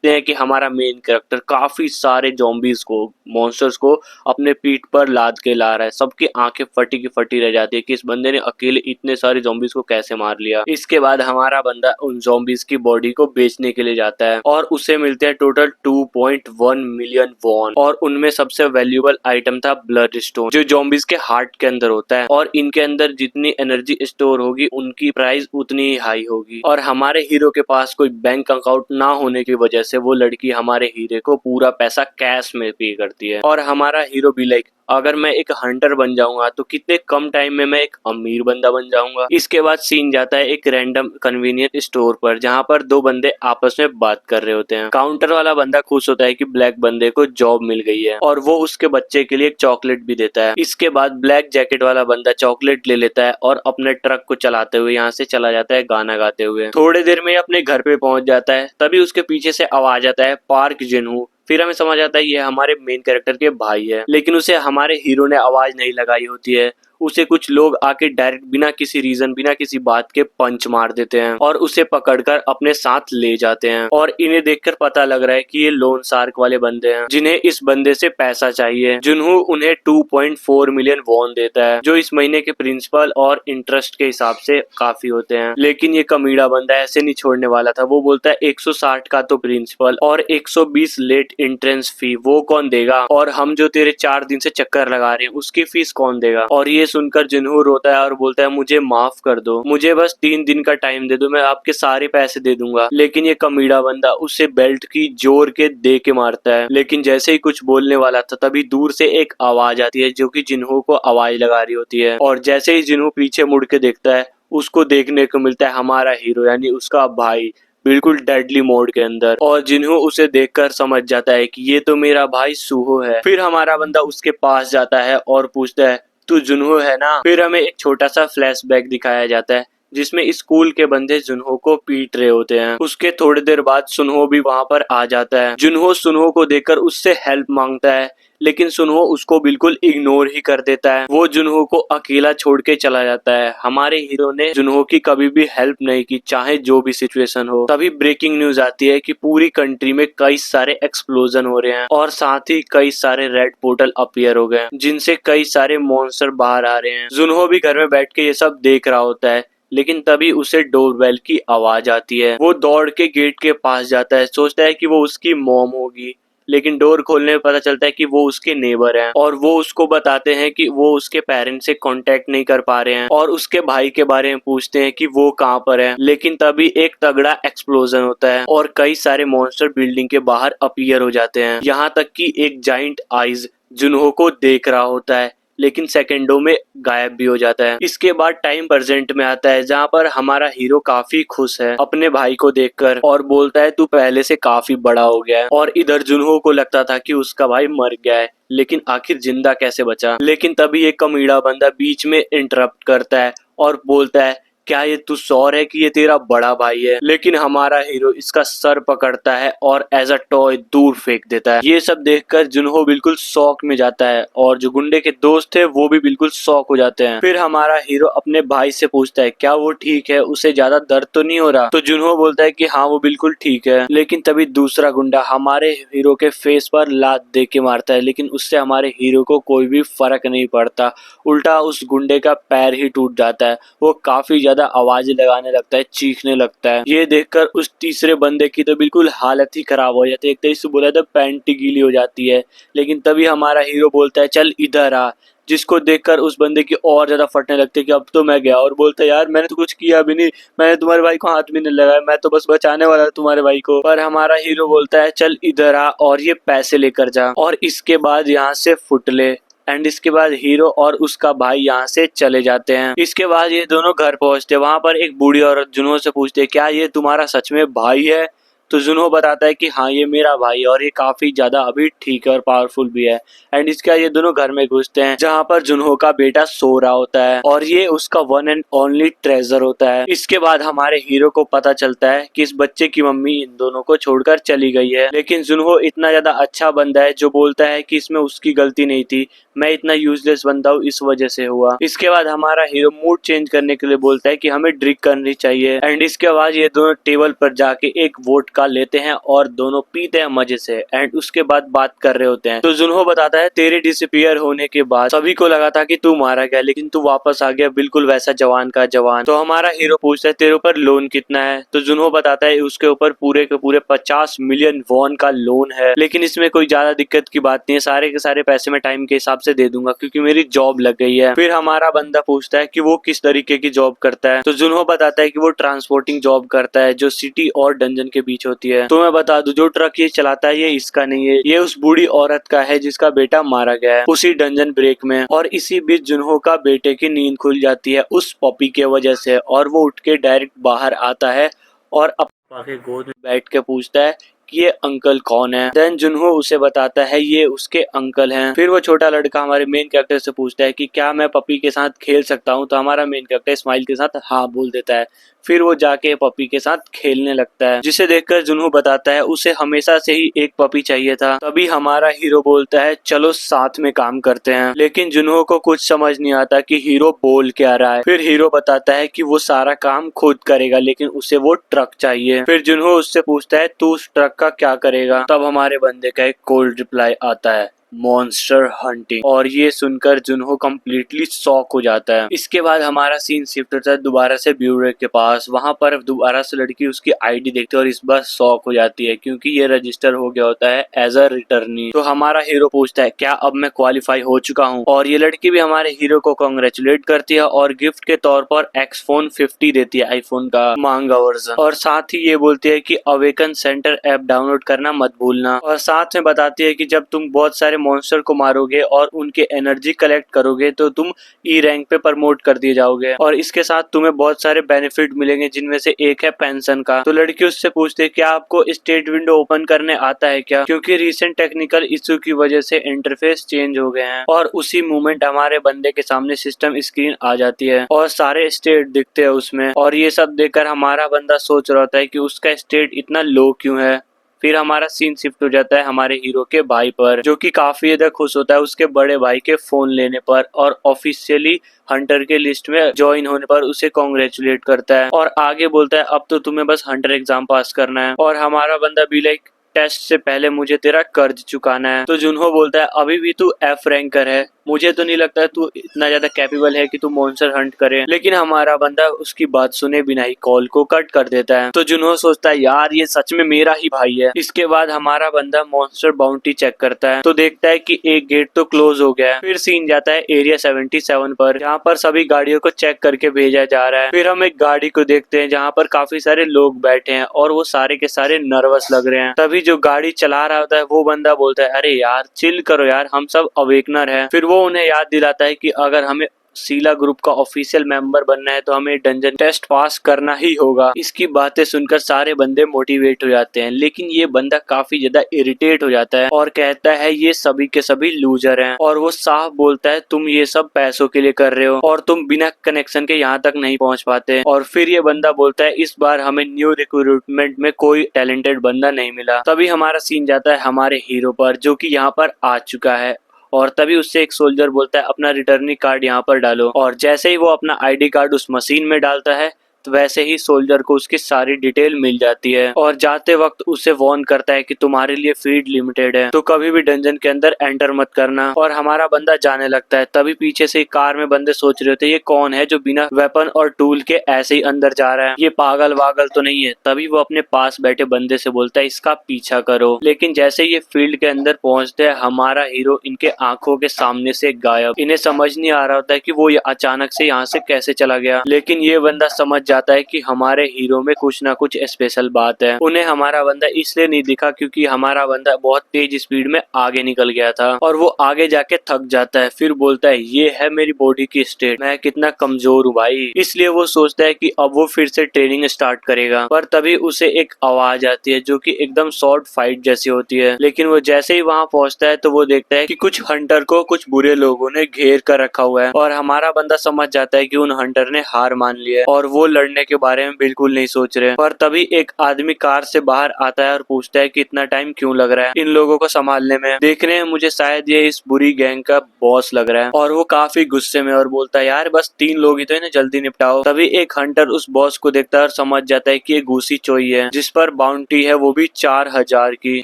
हैं कि हमारा मेन कैरेक्टर काफी सारे ज़ॉम्बीज को, मॉन्स्टर्स को अपने पीठ पर लाद के ला रहा है। सबकी आंखें फटी की फटी रह जाती है कि इस बंदे ने अकेले इतने सारे ज़ॉम्बीज को कैसे मार लिया। इसके बाद हमारा बंदा उन ज़ॉम्बीज की बॉडी को बेचने के लिए जाता है और उसे मिलते हैं टोटल 2.1 मिलियन वॉन, और उनमें सबसे वैल्यूएबल आइटम था ब्लड स्टोन, जो ज़ॉम्बीज के हार्ट के अंदर होता है और इनके अंदर जितनी एनर्जी स्टोर होगी उनकी प्राइस उतनी ही हाई होगी। और हमारे हीरो के पास कोई बैंक अकाउंट ना होने की वजह से वो लड़की हमारे हीरे को पूरा पैसा कैश में पे करती है और हमारा हीरो भी लाइक अगर मैं एक हंटर बन जाऊंगा तो कितने कम टाइम में मैं एक अमीर बंदा बन जाऊंगा। इसके बाद सीन जाता है एक रैंडम कन्वीनियंट स्टोर पर, जहाँ पर दो बंदे आपस में बात कर रहे होते हैं। काउंटर वाला बंदा खुश होता है कि ब्लैक बंदे को जॉब मिल गई है और वो उसके बच्चे के लिए एक चॉकलेट भी देता है। इसके बाद ब्लैक जैकेट वाला बंदा चॉकलेट ले लेता है और अपने ट्रक को चलाते हुए यहाँ से चला जाता है गाना गाते हुए। थोड़ी देर में अपने घर पे पहुंच जाता है, तभी उसके पीछे से आवाज आता है पार्क जिनहू। फिर हमें समझ आता है ये हमारे मेन कैरेक्टर के भाई है, लेकिन उसे हमारे हीरो ने आवाज नहीं लगाई होती है। उसे कुछ लोग आके डायरेक्ट बिना किसी रीजन, बिना किसी बात के पंच मार देते हैं और उसे पकड़कर अपने साथ ले जाते हैं। और इन्हें देखकर पता लग रहा है कि ये लोन शार्क वाले बंदे हैं, जिन्हें इस बंदे से पैसा चाहिए। जिन्हों उन्हें 2.4 मिलियन वॉन देता है, जो इस महीने के प्रिंसिपल और इंटरेस्ट के हिसाब से काफी होते हैं। लेकिन ये कमीड़ा बंदा ऐसे नहीं छोड़ने वाला था। वो बोलता है 160 का तो प्रिंसिपल और 120 लेट एंट्रेंस फी वो कौन देगा, और हम जो तेरे 4 दिन से चक्कर लगा रहे हैं उसकी फीस कौन देगा। और ये सुनकर जिन्हू रोता है और बोलता है मुझे माफ कर दो, मुझे बस 3 दिन का टाइम दे दो, मैं आपके सारे पैसे दे दूंगा। लेकिन ये कमीड़ा बंदा उसे बेल्ट की जोर के दे के मारता है। लेकिन जैसे ही कुछ बोलने वाला था तभी दूर से एक आवाज आती है जो कि जिन्हू को आवाज लगा रही होती है। और जैसे ही जिन्हू पीछे मुड़ के देखता है, उसको देखने को मिलता है हमारा हीरो यानी उसका भाई, बिल्कुल डेडली मोड के अंदर। और जिन्हों उसे देखकर समझ जाता है कि ये तो मेरा भाई सूहो है। फिर हमारा बंदा उसके पास जाता है और पूछता है तू जुन्हो है ना। फिर हमें एक छोटा सा फ्लैशबैक दिखाया जाता है जिसमें स्कूल के बंदे जुन्हो को पीट रहे होते हैं। उसके थोड़ी देर बाद सुन्हो भी वहाँ पर आ जाता है। जुन्हो सुन्हो को देखकर उससे हेल्प मांगता है, लेकिन सुन्हो उसको बिल्कुल इग्नोर ही कर देता है। वो जुन्हो को अकेला छोड़ के चला जाता है। हमारे हीरो ने जुन्हो की कभी भी हेल्प नहीं की, चाहे जो भी सिचुएशन हो। तभी ब्रेकिंग न्यूज आती है कि पूरी कंट्री में कई सारे एक्सप्लोजन हो रहे हैं और साथ ही कई सारे रेड पोर्टल अपीयर हो गए, जिनसे कई सारे मॉन्स्टर बाहर आ रहे हैं। जुन्हो भी घर में बैठ के ये सब देख रहा होता है, लेकिन तभी उसे डोरबेल की आवाज आती है। वो दौड़ के गेट के पास जाता है, सोचता है कि वो उसकी मॉम होगी, लेकिन डोर खोलने में पता चलता है कि वो उसके नेबर हैं और वो उसको बताते हैं कि वो उसके पेरेंट्स से कांटेक्ट नहीं कर पा रहे हैं और उसके भाई के बारे में पूछते हैं कि वो कहाँ पर है। लेकिन तभी एक तगड़ा एक्सप्लोजन होता है और कई सारे मॉन्स्टर बिल्डिंग के बाहर अपीयर हो जाते हैं। यहाँ तक कि एक जाइंट आइज जुन्हो को देख रहा होता है, लेकिन सेकंडों में गायब भी हो जाता है। इसके बाद टाइम प्रेजेंट में आता है, जहाँ पर हमारा हीरो काफी खुश है अपने भाई को देखकर और बोलता है तू पहले से काफी बड़ा हो गया है। और इधर जुन्हो को लगता था कि उसका भाई मर गया है, लेकिन आखिर जिंदा कैसे बचा। लेकिन तभी एक कमीड़ा बंदा बीच में इंटरप्ट करता है और बोलता है क्या ये तू श्योर है कि ये तेरा बड़ा भाई है। लेकिन हमारा हीरो इसका सर पकड़ता है और एज अ टॉय दूर फेंक देता है। ये सब देखकर जुन्हो बिल्कुल शॉक में जाता है और जो गुंडे के दोस्त थे वो भी बिल्कुल शॉक हो जाते हैं। फिर हमारा हीरो अपने भाई से पूछता है क्या वो ठीक है, उसे ज्यादा दर्द तो नहीं हो रहा। तो जुन्हो बोलता है कि हाँ वो बिल्कुल ठीक है। लेकिन तभी दूसरा गुंडा हमारे हीरो के फेस पर लात दे के मारता है, लेकिन उससे हमारे हीरो को कोई भी फर्क नहीं पड़ता। उल्टा उस गुंडे का पैर ही टूट जाता है। वो काफी ज्यादा आवाज लगाने लगता है, चीखने लगता है। ये देखकर उस तीसरे बंदे की तो बिल्कुल हालत ही खराब हो जाती है। एक तरह से बोला तो पैंट गीली हो जाती है। लेकिन तभी हमारा हीरो बोलता है चल इधर आ, जिसको देखकर उस बंदे की और ज्यादा फटने लगती है कि अब तो मैं गया। और बोलता है यार मैंने तो कुछ किया भी नहीं, मैंने तुम्हारे भाई को हाथ भी नहीं लगाया, मैं तो बस बचाने वाला था तुम्हारे भाई को। पर हमारा हीरो बोलता है चल इधर आ और ये पैसे लेकर जा, और इसके बाद यहाँ से फुट ले। एंड इसके बाद हीरो और उसका भाई यहाँ से चले जाते हैं। इसके बाद ये दोनों घर पहुंचते हैं। वहां पर एक बूढ़ी औरत जुन्हो से पूछते है क्या ये तुम्हारा सच में भाई है। तो जुन्हो बताता है कि हाँ ये मेरा भाई है और ये काफी ज्यादा अभी ठीक है और पावरफुल भी है। एंड इसके बाद ये दोनों घर में घुसते हैं, जहाँ पर जुन्हो का बेटा सो रहा होता है और ये उसका वन एंड ओनली ट्रेजर होता है। इसके बाद हमारे हीरो को पता चलता है कि इस बच्चे की मम्मी इन दोनों को छोड़कर चली गई है। लेकिन जुन्हो इतना ज्यादा अच्छा बंदा है जो बोलता है कि इसमें उसकी गलती नहीं थी, मैं इतना यूजलेस बंदा हूँ इस वजह से हुआ। इसके बाद हमारा हीरो मूड चेंज करने के लिए बोलता है कि हमें ड्रिंक करनी चाहिए। एंड इसके बाद ये दोनों टेबल पर जाके एक वोडका लेते हैं और दोनों पीते हैं मजे से। एंड उसके बाद बात कर रहे होते हैं। तो जुन्हो बताता है तेरे डिसअपीयर होने के बाद सभी को लगा था कि तू मारा गया, लेकिन तू वापस आ गया बिल्कुल वैसा जवान का जवान। तो हमारा हीरो पूछता है तेरे ऊपर लोन कितना है। तो जुन्हो बताता है उसके ऊपर पूरे के पूरे 50 मिलियन वॉन का लोन है। लेकिन इसमें कोई ज्यादा दिक्कत की बात नहीं है, सारे के सारे पैसे मैं टाइम के हिसाब से दे दूंगा क्योंकि मेरी जॉब लग गई है। फिर हमारा बंदा पूछता है कि वो किस तरीके की जॉब करता है, तो जुनहो बताता है कि वो ट्रांसपोर्टिंग जॉब करता है जो सिटी और डंजन के बीच होती है। तो मैं बता दूं, जो ट्रक ये चलाता है ये इसका नहीं है, ये उस बूढ़ी औरत का है जिसका बेटा मारा गया है उसी डंजन ब्रेक में। और इसी बीच जुनहो का बेटे की नींद खुल जाती है उस पॉपी के वजह से, और वो उठ के डायरेक्ट बाहर आता है और पापा के गोद में बैठ के पूछता है कि ये अंकल कौन है। देन जुनहो उसे बताता है ये उसके अंकल हैं। फिर वो छोटा लड़का हमारे मेन कैरेक्टर से पूछता है कि क्या मैं पपी के साथ खेल सकता हूँ, तो हमारा मेन कैरेक्टर स्माइल के साथ हाँ बोल देता है। फिर वो जाके पपी के साथ खेलने लगता है, जिसे देखकर जुनहो बताता है उसे हमेशा से ही एक पपी चाहिए था। तभी हमारा हीरो बोलता है चलो साथ में काम करते हैं, लेकिन जुनहो को कुछ समझ नहीं आता कि हीरो बोल क्या रहा है। फिर हीरो बताता है कि वो सारा काम खुद करेगा लेकिन उसे वो ट्रक चाहिए। फिर जुनहो उससे पूछता है तू उस ट्रक का क्या करेगा। तब हमारे बंदे का एक कोल्ड रिप्लाई आता है, मॉन्स्टर हंटिंग। और ये सुनकर जुनहो कम्प्लीटली शॉक हो जाता है। इसके बाद हमारा सीन शिफ्ट होता है दोबारा से ब्यूरो के पास। वहां पर दोबारा से लड़की उसकी आईडी देखती है और इस बार शॉक हो जाती है क्योंकि ये रजिस्टर हो गया होता है एज अ रिटर्नी। तो हमारा हीरो पूछता है क्या अब मैं क्वालिफाई हो चुका हूँ, और ये लड़की भी हमारे हीरो को कांग्रेचुलेट करती है और गिफ्ट के तौर पर एक्सफोन 50 देती है, आईफोन का महंगा वर्जन। और साथ ही ये बोलती है कि अवेकन सेंटर ऐप डाउनलोड करना मत भूलना, और साथ में बताती है कि जब तुम बहुत सारे मॉन्स्टर को मारोगे और उनके एनर्जी कलेक्ट करोगे तो तुम ई रैंक पे प्रमोट कर दिए जाओगे, और इसके साथ तुम्हें बहुत सारे बेनिफिट मिलेंगे जिनमें से एक है पेंशन का। तो लड़की उससे पूछती है क्या आपको स्टेट विंडो ओपन करने आता है क्या, क्योंकि रिसेंट टेक्निकल इश्यू की वजह से इंटरफेस चेंज हो गए हैं। और उसी मोमेंट हमारे बंदे के सामने सिस्टम स्क्रीन आ जाती है और सारे स्टेट दिखते हैं उसमें, और ये सब देखकर हमारा बंदा सोच रहा होता है कि उसका स्टेट इतना लो क्यों है। फिर हमारा सीन शिफ्ट हो जाता है हमारे हीरो के भाई पर, जो कि काफी ज्यादा खुश होता है उसके बड़े भाई के फोन लेने पर, और ऑफिशियली हंटर के लिस्ट में ज्वाइन होने पर उसे कांग्रेचुलेट करता है और आगे बोलता है अब तो तुम्हें बस हंटर एग्जाम पास करना है। और हमारा बंदा भी लाइक टेस्ट से पहले मुझे तेरा कर्ज चुकाना है। तो जुनहो बोलता है अभी भी तू एफ रैंकर है, मुझे तो नहीं लगता तू इतना ज्यादा कैपेबल है कि तू मॉन्स्टर हंट करे। लेकिन हमारा बंदा उसकी बात सुने बिना ही कॉल को कट कर देता है। तो जुनहो सोचता है यार ये सच में मेरा ही भाई है। इसके बाद हमारा बंदा मॉन्स्टर बाउंटी चेक करता है तो देखता है कि एक गेट तो क्लोज हो गया है। फिर सीन जाता है एरिया 77 पर, जहाँ पर सभी गाड़ियों को चेक करके भेजा जा रहा है। फिर हम एक गाड़ी को देखते हैं जहाँ पर काफी सारे लोग बैठे हैं और वो सारे के सारे नर्वस लग रहे हैं। तभी जो गाड़ी चला रहा होता है वो बंदा बोलता है अरे यार चिल करो यार, हम सब अवेकनर हैं। फिर वो उन्हें याद दिलाता है कि अगर हमें सीला ग्रुप का ऑफिशियल मेंबर बनना है तो हमें डंजन टेस्ट पास करना ही होगा। इसकी बातें सुनकर सारे बंदे मोटिवेट हो जाते हैं, लेकिन ये बंदा काफी ज्यादा इरिटेट हो जाता है और कहता है ये सभी के सभी लूजर हैं, और वो साफ बोलता है तुम ये सब पैसों के लिए कर रहे हो और तुम बिना कनेक्शन के यहाँ तक नहीं पहुँच पाते। और फिर ये बंदा बोलता है इस बार हमें न्यू रिक्रूटमेंट में कोई टैलेंटेड बंदा नहीं मिला। तभी हमारा सीन जाता है हमारे हीरो पर, जो कि यहाँ पर आ चुका है, और तभी उससे एक सोल्जर बोलता है अपना रिटर्निंग कार्ड यहाँ पर डालो। और जैसे ही वो अपना आईडी कार्ड उस मशीन में डालता है तो वैसे ही सोल्जर को उसकी सारी डिटेल मिल जाती है, और जाते वक्त उसे वार्न करता है कि तुम्हारे लिए फीड लिमिटेड है तो कभी भी डंजन के अंदर एंटर मत करना। और हमारा बंदा जाने लगता है। तभी पीछे से कार में बंदे सोच रहे होते ये कौन है जो बिना वेपन और टूल के ऐसे ही अंदर जा रहा है, ये पागल वागल तो नहीं है। तभी वो अपने पास बैठे बंदे से बोलता है इसका पीछा करो। लेकिन जैसे ये फील्ड के अंदर पहुंचते हैं हमारा हीरो इनके आंखों के सामने से गायब। इन्हें समझ नहीं आ रहा होता है कि वो अचानक से यहाँ से कैसे चला गया, लेकिन ये बंदा समझ जाता है कि हमारे हीरो में कुछ ना कुछ स्पेशल बात है। उन्हें हमारा बंदा इसलिए नहीं दिखा क्योंकि हमारा बंदा बहुत तेज स्पीड में आगे निकल गया था और वो आगे जाके थक जाता है। फिर बोलता है ये है मेरी बॉडी की स्टेट, मैं कितना कमजोर हूँ भाई। इसलिए वो सोचता है कि अब वो फिर से ट्रेनिंग स्टार्ट करेगा, पर तभी उसे एक आवाज आती है जो कि एकदम शॉर्ट फाइट जैसी होती है। लेकिन वो जैसे ही वहाँ पहुँचता है तो वो देखता है कि कुछ हंटर को कुछ बुरे लोगों ने घेर कर रखा हुआ है, और हमारा बंदा समझ जाता है कि उन हंटर ने हार मान ली है और वो लड़ने के बारे में बिल्कुल नहीं सोच रहे। पर तभी एक आदमी कार से बाहर आता है और पूछता है कि इतना टाइम क्यों लग रहा है इन लोगों को संभालने में, देखने में मुझे शायद ये इस बुरी गैंग का बॉस लग रहा है। और वो काफी गुस्से में और बोलता है यार बस 3 लोग ही तो इन्हें जल्दी निपटाओ। तभी एक हंटर उस बॉस को देखता है और समझ जाता है कि ये घूसी चोई है जिस पर बाउंटी है वो भी 4000 की।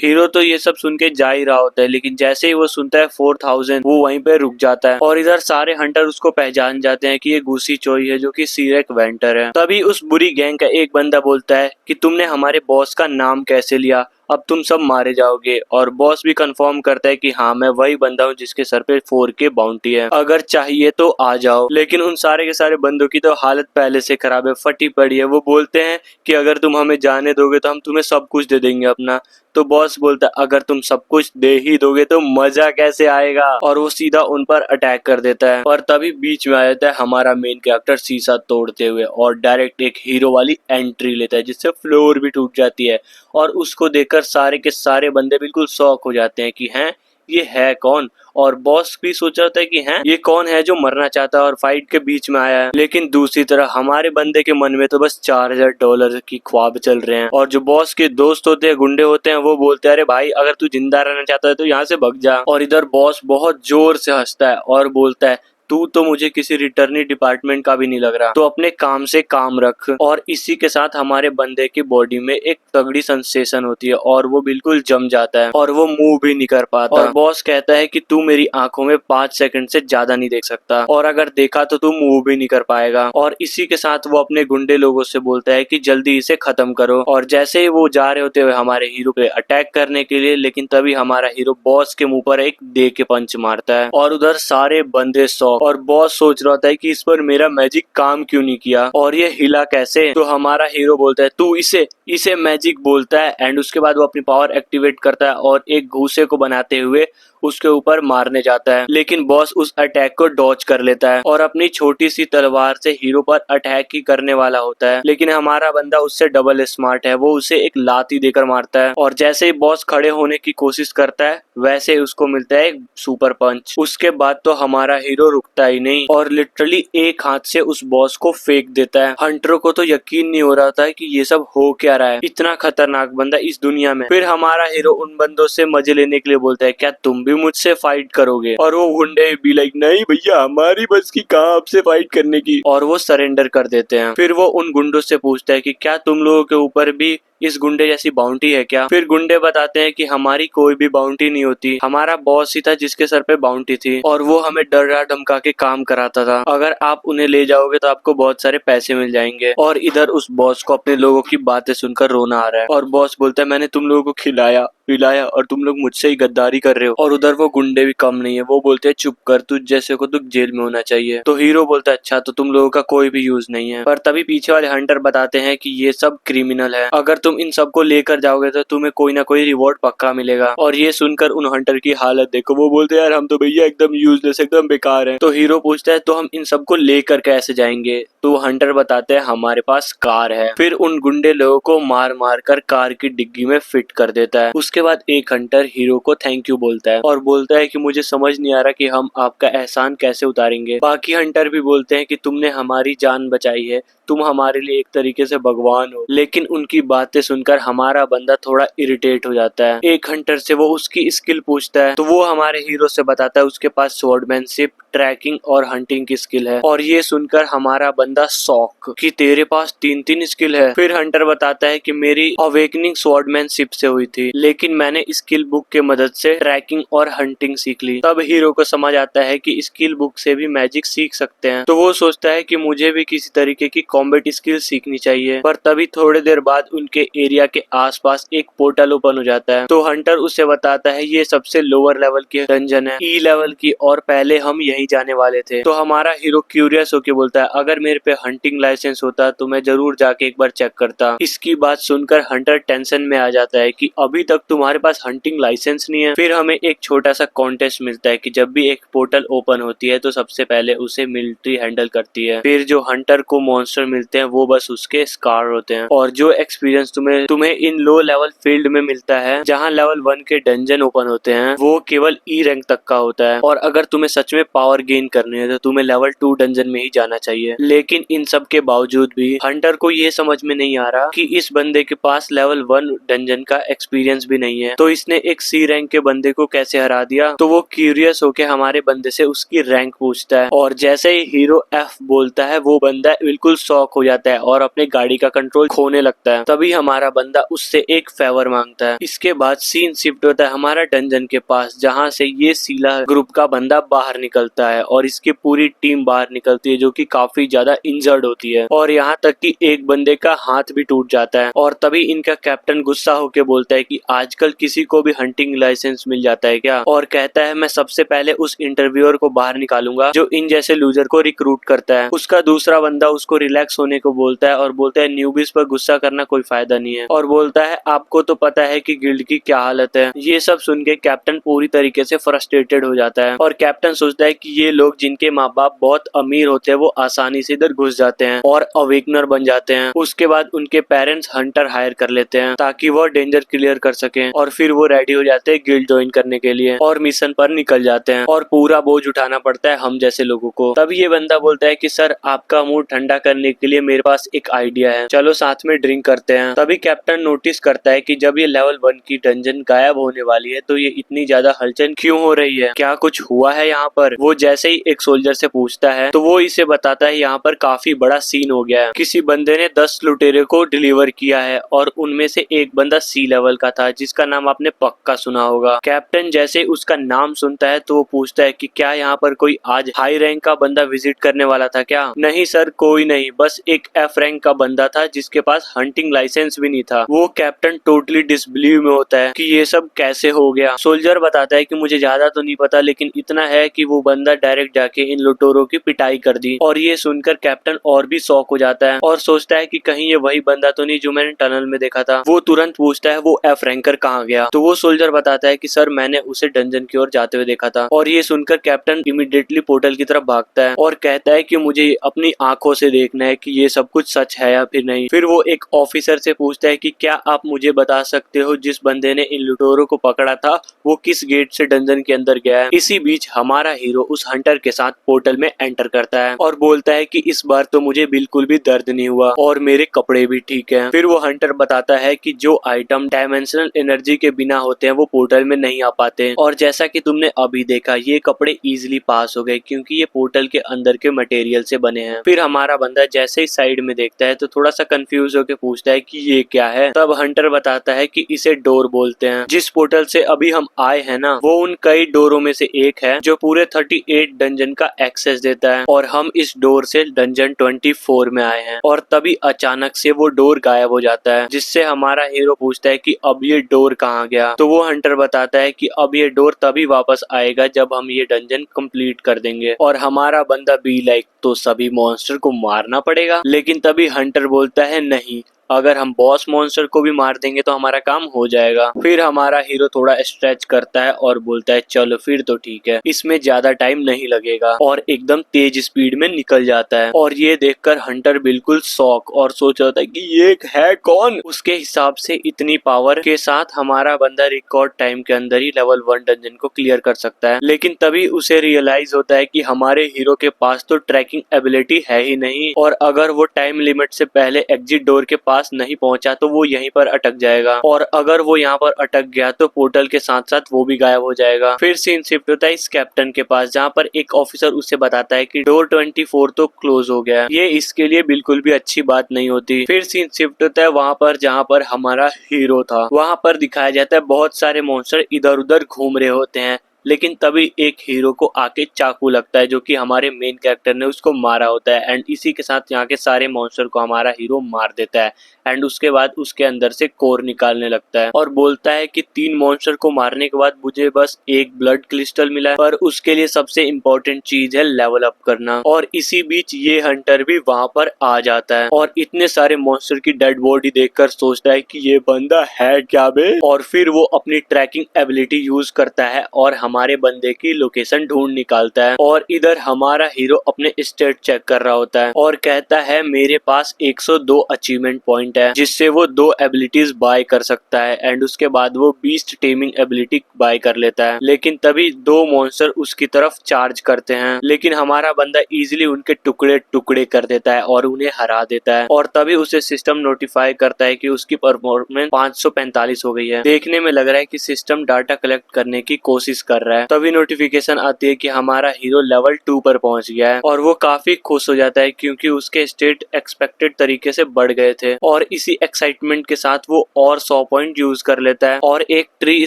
हीरो तो ये सब सुन के जा ही रहा होता है, लेकिन जैसे ही वो सुनता है 4000 वो वहीं पे रुक जाता है, और इधर सारे हंटर उसको पहचान जाते हैं कि ये घूसी चोई है जो कि सीरेक वेंटर है। तभी उस बुरी गैंग का एक बंदा बोलता है कि तुमने हमारे बॉस का नाम कैसे लिया, अब तुम सब मारे जाओगे। और बॉस भी कंफर्म करता है कि हाँ मैं वही बंदा हूँ जिसके सर पे 4K बाउंटी है, अगर चाहिए तो आ जाओ। लेकिन उन सारे के सारे बंदों की तो हालत पहले से खराब है, फटी पड़ी है। वो बोलते हैं कि अगर तुम हमें जाने दोगे तो हम तुम्हें सब कुछ दे देंगे अपना। तो बॉस बोलता है अगर तुम सब कुछ दे ही दोगे तो मजा कैसे आएगा, और वो सीधा उन पर अटैक कर देता है। और तभी बीच में आ जाता है हमारा मेन कैरेक्टर शीशा तोड़ते हुए, और डायरेक्ट एक हीरो वाली एंट्री लेता है जिससे फ्लोर भी टूट जाती है। और उसको देखकर सारे के सारे बंदे बिल्कुल शॉक हो जाते हैं कि हैं ये है कौन। और बॉस भी सोच रहा था कि हैं ये कौन है जो मरना चाहता है और फाइट के बीच में आया है। लेकिन दूसरी तरफ हमारे बंदे के मन में तो बस $4000 की ख्वाब चल रहे हैं। और जो बॉस के दोस्त होते हैं, गुंडे होते हैं, वो बोलते हैं अरे भाई अगर तू जिंदा रहना चाहता है तो यहाँ से भाग जा। और इधर बॉस बहुत जोर से हंसता है और बोलता है तू तो मुझे किसी रिटर्निंग डिपार्टमेंट का भी नहीं लग रहा, तो अपने काम से काम रख। और इसी के साथ हमारे बंदे की बॉडी में एक तगड़ी सेंसेशन होती है और वो बिल्कुल जम जाता है और वो मूव भी नहीं कर पाता। और बॉस कहता है कि तू मेरी आंखों में 5 सेकंड से ज्यादा नहीं देख सकता, और अगर देखा तो तू मूव भी नहीं कर पाएगा। और इसी के साथ वो अपने गुंडे लोगों से बोलता है कि जल्दी इसे खत्म करो। और जैसे ही वो जा रहे होते हुए हमारे हीरो पे अटैक करने के लिए, लेकिन तभी हमारा हीरो बॉस के मुंह पर एक दे के पंच मारता है और उधर सारे बंदे शॉक। और बॉस सोच रहा था कि इस पर मेरा मैजिक काम क्यों नहीं किया और ये हिला कैसे। तो हमारा हीरो बोलता है तू इसे मैजिक बोलता है। एंड उसके बाद वो अपनी पावर एक्टिवेट करता है और एक घूसे को बनाते हुए उसके ऊपर मारने जाता है। लेकिन बॉस उस अटैक को डॉज कर लेता है और अपनी छोटी सी तलवार से हीरो पर अटैक ही करने वाला होता है। लेकिन हमारा बंदा उससे डबल स्मार्ट है, वो उसे एक लात ही देकर मारता है। और जैसे ही बॉस खड़े होने की कोशिश करता है वैसे ही उसको मिलता है एक सुपर पंच। उसके बाद तो हमारा हीरो रुकता ही नहीं और लिटरली एक हाथ से उस बॉस को फेंक देता है। हंटरों को तो यकीन नहीं हो रहा था कि ये सब हो क्या रहा है, इतना खतरनाक बंदा इस दुनिया में। फिर हमारा हीरो उन बंदों से मजे लेने के लिए बोलता है क्या तुम भी मुझसे फाइट करोगे। और वो गुंडे भी लाइक नहीं भैया हमारी बस की कहाँ आपसे फाइट करने की, और वो सरेंडर कर देते हैं। फिर वो उन गुंडों से पूछता है कि क्या तुम लोगों के ऊपर भी इस गुंडे जैसी बाउंटी है क्या। फिर गुंडे बताते हैं कि हमारी कोई भी बाउंटी नहीं होती, हमारा बॉस ही था जिसके सर पे बाउंटी थी और वो हमें डरा धमका के काम कराता था। अगर आप उन्हें ले जाओगे तो आपको बहुत सारे पैसे मिल जाएंगे। और इधर उस बॉस को अपने लोगों की बातें सुनकर रोना आ रहा है और बॉस बोलता है मैंने तुम लोगों को खिलाया पिलाया और तुम लोग मुझसे ही गद्दारी कर रहे हो। और उधर वो गुंडे भी कम नहीं है, वो बोलते हैं चुप कर, तुझ जैसे को तो जेल में होना चाहिए। तो हीरो बोलता है अच्छा तो तुम लोगों का कोई भी यूज नहीं है। पर तभी पीछे वाले हंटर बताते हैं कि ये सब क्रिमिनल है, अगर तुम इन सबको लेकर जाओगे तो तुम्हें कोई ना कोई रिवॉर्ड पक्का मिलेगा। और ये सुनकर उन हंटर की हालत देखो, वो बोलते हैं यार हम तो भैया एकदम यूजलेस एकदम बेकार हैं। तो हीरो पूछता है तो हम इन सबको लेकर कैसे जाएंगे। तो हंटर बताते हैं हमारे पास कार है। फिर उन गुंडे लोगों को मार मार कर कार की डिग्गी में फिट कर देता है। उसके बाद एक हंटर हीरो को थैंक यू बोलता है और बोलता है कि मुझे समझ नहीं आ रहा कि हम आपका एहसान कैसे उतारेंगे। बाकी हंटर भी बोलते हैं कि तुमने हमारी जान बचाई है, तुम हमारे लिए एक तरीके से भगवान हो। लेकिन उनकी बातें सुनकर हमारा बंदा थोड़ा इरिटेट हो जाता है। एक हंटर से वो उसकी स्किल पूछता है तो वो हमारे हीरो से बताता है उसके पास स्वॉर्डमैनशिप, ट्रैकिंग और हंटिंग की स्किल है। और ये सुनकर हमारा बंदा शॉक कि तेरे पास 3 स्किल है। फिर हंटर बताता है कि मेरी अवेकनिंग स्वॉर्डमैनशिप से हुई थी, लेकिन मैंने स्किल बुक के मदद से ट्रैकिंग और हंटिंग सीख ली। तब हीरो को समझ आता है कि स्किल बुक से भी मैजिक सीख सकते हैं। तो वो सोचता है कि मुझे भी किसी तरीके की कॉम्बैट स्किल सीखनी चाहिए। पर तभी थोड़ी देर बाद उनके एरिया के आसपास एक पोर्टल ओपन हो जाता है। तो हंटर उसे बताता है ये सबसे लोअर लेवल की डंजन है, ई लेवल की, और पहले हम यही जाने वाले थे। तो हमारा हीरो क्यूरियस होके बोलता है अगर मेरे पे हंटिंग लाइसेंस होता तो मैं जरूर जाके एक बार चेक करता। इसकी बात सुनकर हंटर टेंशन में आ जाता है कि अभी तक तुम्हारे पास हंटिंग लाइसेंस नहीं है। फिर हमें एक छोटा सा कॉन्टेस्ट मिलता है कि जब भी एक पोर्टल ओपन होती है तो सबसे पहले उसे मिलिट्री हैंडल करती है। फिर जो हंटर को मॉन्स्टर मिलते हैं वो बस उसके स्कार होते हैं। और जो एक्सपीरियंस तुम्हें इन लो लेवल फील्ड में मिलता है जहाँ लेवल 1 के डंजन ओपन होते हैं वो केवल ई रैंक तक का होता है। और अगर तुम्हें सच में पावर गेन करनी है तो तुम्हें लेवल 2 डंजन में ही जाना चाहिए। लेकिन इन सब के बावजूद भी हंटर को ये समझ में नहीं आ रहा कि इस बंदे के पास लेवल 1 डंजन का एक्सपीरियंस भी नहीं है, तो इसने एक सी रैंक के बंदे को कैसे हरा दिया। तो वो क्यूरियस होके हमारे बंदे से उसकी रैंक पूछता है और जैसे ही हीरो एफ बोलता है वो बंदा बिल्कुल शॉक हो जाता है और अपने गाड़ी का कंट्रोल खोने लगता है। तभी हमारा बंदा उससे एक फेवर मांगता है। इसके बाद सीन शिफ्ट होता है हमारा डंजन के पास जहाँ से ये सीला ग्रुप का बंदा बाहर निकलता है। जाता है और इसकी पूरी टीम बाहर निकलती है जो कि काफी ज्यादा इंजर्ड होती है और यहाँ तक कि एक बंदे का हाथ भी टूट जाता है। और तभी इनका कैप्टन गुस्सा होकर बोलता है कि आजकल किसी को भी हंटिंग लाइसेंस मिल जाता है क्या, और कहता है मैं सबसे पहले उस इंटरव्यूअर को बाहर निकालूंगा जो इन जैसे लूजर को रिक्रूट करता है। उसका दूसरा बंदा उसको रिलैक्स होने को बोलता है और बोलता है न्यूबीज पर गुस्सा करना कोई फायदा नहीं है, और बोलता है आपको तो पता है कि गिल्ड की क्या हालत है। ये सब सुन के कैप्टन पूरी तरीके से फ्रस्ट्रेटेड हो जाता है और कैप्टन सोचता है कि ये लोग जिनके माँ बाप बहुत अमीर होते हैं वो आसानी से इधर घुस जाते हैं और अवेकनर बन जाते हैं। उसके बाद उनके पेरेंट्स हंटर हायर कर लेते हैं ताकि वो डेंजर क्लियर कर सके, और फिर वो रेडी हो जाते हैं गिल्ड ज्वाइन करने के लिए और मिशन पर निकल जाते हैं और पूरा बोझ उठाना पड़ता है हम जैसे लोगों को। तब ये बंदा बोलता है कि सर आपका मूड ठंडा करने के लिए मेरे पास एक आइडिया है, चलो साथ में ड्रिंक करते हैं। तभी कैप्टन नोटिस करता है कि जब ये लेवल 1 की डंजन गायब होने वाली है तो ये इतनी ज्यादा हलचल क्यों हो रही है, क्या कुछ हुआ है यहाँ पर। वो जैसे ही एक सोल्जर से पूछता है तो वो इसे बताता है यहाँ पर काफी बड़ा सीन हो गया है, किसी बंदे ने 10 लुटेरे को डिलीवर किया है और उनमें से एक बंदा सी लेवल का था जिसका नाम आपने पक्का सुना होगा। कैप्टन जैसे उसका नाम सुनता है तो वो पूछता है कि क्या यहाँ पर कोई आज हाई रैंक का बंदा विजिट करने वाला था क्या। नहीं सर कोई नहीं, बस एक एफ रैंक का बंदा था जिसके पास हंटिंग लाइसेंस भी नहीं था। वो कैप्टन टोटली डिसबिलीव में होता है कि ये सब कैसे हो गया। सोल्जर बताता है कि मुझे ज्यादा तो नहीं पता लेकिन इतना है कि वो बंदा डायरेक्ट जाके इन लुटेरों की पिटाई कर दी। और ये सुनकर कैप्टन और भी शॉक हो जाता है और सोचता है कि कहीं ये वही बंदा तो नहीं जो मैंने टनल में देखा था। वो तुरंत पूछता है वो एफ रैंकर कहाँ गया, तो वो सोल्जर बताता है कि सर मैंने उसे डंजन की ओर जाते हुए देखा था। और ये सुनकर कैप्टन इमीडिएटली पोर्टल की तरफ भागता है और कहता है कि मुझे अपनी आंखों से देखना है कि ये सब कुछ सच है या फिर नहीं। फिर वो एक ऑफिसर से पूछता है कि क्या आप मुझे बता सकते हो जिस बंदे ने इन लुटेरों को पकड़ा था वो किस गेट से डंजन के अंदर गया है। इसी बीच हमारा हीरो उस हंटर के साथ पोर्टल में एंटर करता है और बोलता है कि इस बार तो मुझे बिल्कुल भी दर्द नहीं हुआ और मेरे कपड़े भी ठीक हैं। फिर वो हंटर बताता है कि जो आइटम डायमेंशनल एनर्जी के बिना होते हैं वो पोर्टल में नहीं आ पाते, और जैसा कि तुमने अभी देखा ये कपड़े इजीली पास हो गए क्योंकि ये पोर्टल के अंदर के मटेरियल से बने हैं। फिर हमारा बंदा जैसे ही साइड में देखता है तो थोड़ा सा कंफ्यूज होकर पूछता है कि ये क्या है। तब हंटर बताता है कि इसे डोर बोलते हैं। जिस पोर्टल से अभी हम आए हैं ना वो उन कई डोरों में से एक है जो पूरे 38 डंजन का एक्सेस देता है, और हम इस डोर से डंजन 24 में आए हैं। और तभी अचानक से वो डोर गायब हो जाता है जिससे हमारा हीरो पूछता है कि अब ये डोर कहाँ गया। तो वो हंटर बताता है कि अब ये डोर तभी वापस आएगा जब हम ये डंजन कंप्लीट कर देंगे। और हमारा बंदा बी लाइक तो सभी मॉन्स्टर को मारना पड़ेगा, लेकिन तभी हंटर बोलता है नहीं, अगर हम बॉस मॉन्स्टर को भी मार देंगे तो हमारा काम हो जाएगा। फिर हमारा हीरो थोड़ा स्ट्रेच करता है और बोलता है चलो फिर तो ठीक है, इसमें ज्यादा टाइम नहीं लगेगा, और एकदम तेज स्पीड में निकल जाता है। और ये देखकर हंटर बिल्कुल शॉक और सोच रहा था कि ये है कौन। उसके हिसाब से इतनी पावर के साथ हमारा बंदा रिकॉर्ड टाइम के अंदर ही लेवल 1 डंजन को क्लियर कर सकता है। लेकिन तभी उसे रियलाइज होता है कि हमारे हीरो के पास तो ट्रैकिंग एबिलिटी है ही नहीं, और अगर वो टाइम लिमिट से पहले एग्जिट डोर के पास नहीं पहुंचा तो वो यहीं पर अटक जाएगा, और अगर वो यहाँ पर अटक गया तो पोर्टल के साथ साथ वो भी गायब हो जाएगा। फिर सीन शिफ्ट होता है इस कैप्टन के पास जहाँ पर एक ऑफिसर उसे बताता है कि डोर 24 तो क्लोज हो गया। ये इसके लिए बिल्कुल भी अच्छी बात नहीं होती। फिर सीन शिफ्ट होता है वहाँ पर जहाँ पर हमारा हीरो था। वहाँ पर दिखाया जाता है बहुत सारे मॉन्स्टर इधर उधर घूम रहे होते हैं, लेकिन तभी एक हीरो को आके चाकू लगता है जो कि हमारे मेन कैरेक्टर ने उसको मारा होता है, एंड इसी के साथ यहाँ के सारे मॉन्स्टर को हमारा हीरो मार देता है। एंड उसके बाद उसके अंदर से कोर निकालने लगता है और बोलता है कि 3 मॉन्स्टर को मारने के बाद मुझे बस एक ब्लड क्रिस्टल मिला है, पर उसके लिए सबसे इम्पोर्टेंट चीज है लेवल अप करना। और इसी बीच ये हंटर भी वहाँ पर आ जाता है और इतने सारे मॉन्स्टर की डेड बॉडी देखकर सोचता है कि ये बंदा है क्या बे, और फिर वो अपनी ट्रैकिंग एबिलिटी यूज करता है और हमारे बंदे की लोकेशन ढूंढ निकालता है। और इधर हमारा हीरो अपने स्टेट चेक कर रहा होता है और कहता है मेरे पास 102 अचीवमेंट पॉइंट है जिससे वो 2 एबिलिटीज बाय कर सकता है, एंड उसके बाद वो बीस्ट टेमिंग एबिलिटी बाय कर लेता है। लेकिन तभी 2 मॉन्स्टर उसकी तरफ चार्ज करते हैं, लेकिन हमारा बंदा इजीली उनके टुकड़े टुकड़े कर देता है और उन्हें हरा देता है। और तभी उसे सिस्टम नोटिफाई करता है कि उसकी परफॉर्मेंस 545 हो गई है। देखने में लग रहा है कि सिस्टम डाटा कलेक्ट करने की कोशिश कर कर रहा है। तभी नोटिफिकेशन आती है कि हमारा हीरो लेवल 2 पर पहुंच गया है और वो काफी खुश हो जाता है क्योंकि उसके स्टेट एक्सपेक्टेड तरीके से बढ़ गए थे और इसी एक्साइटमेंट के साथ वो और 100 पॉइंट यूज कर लेता है और एक ट्री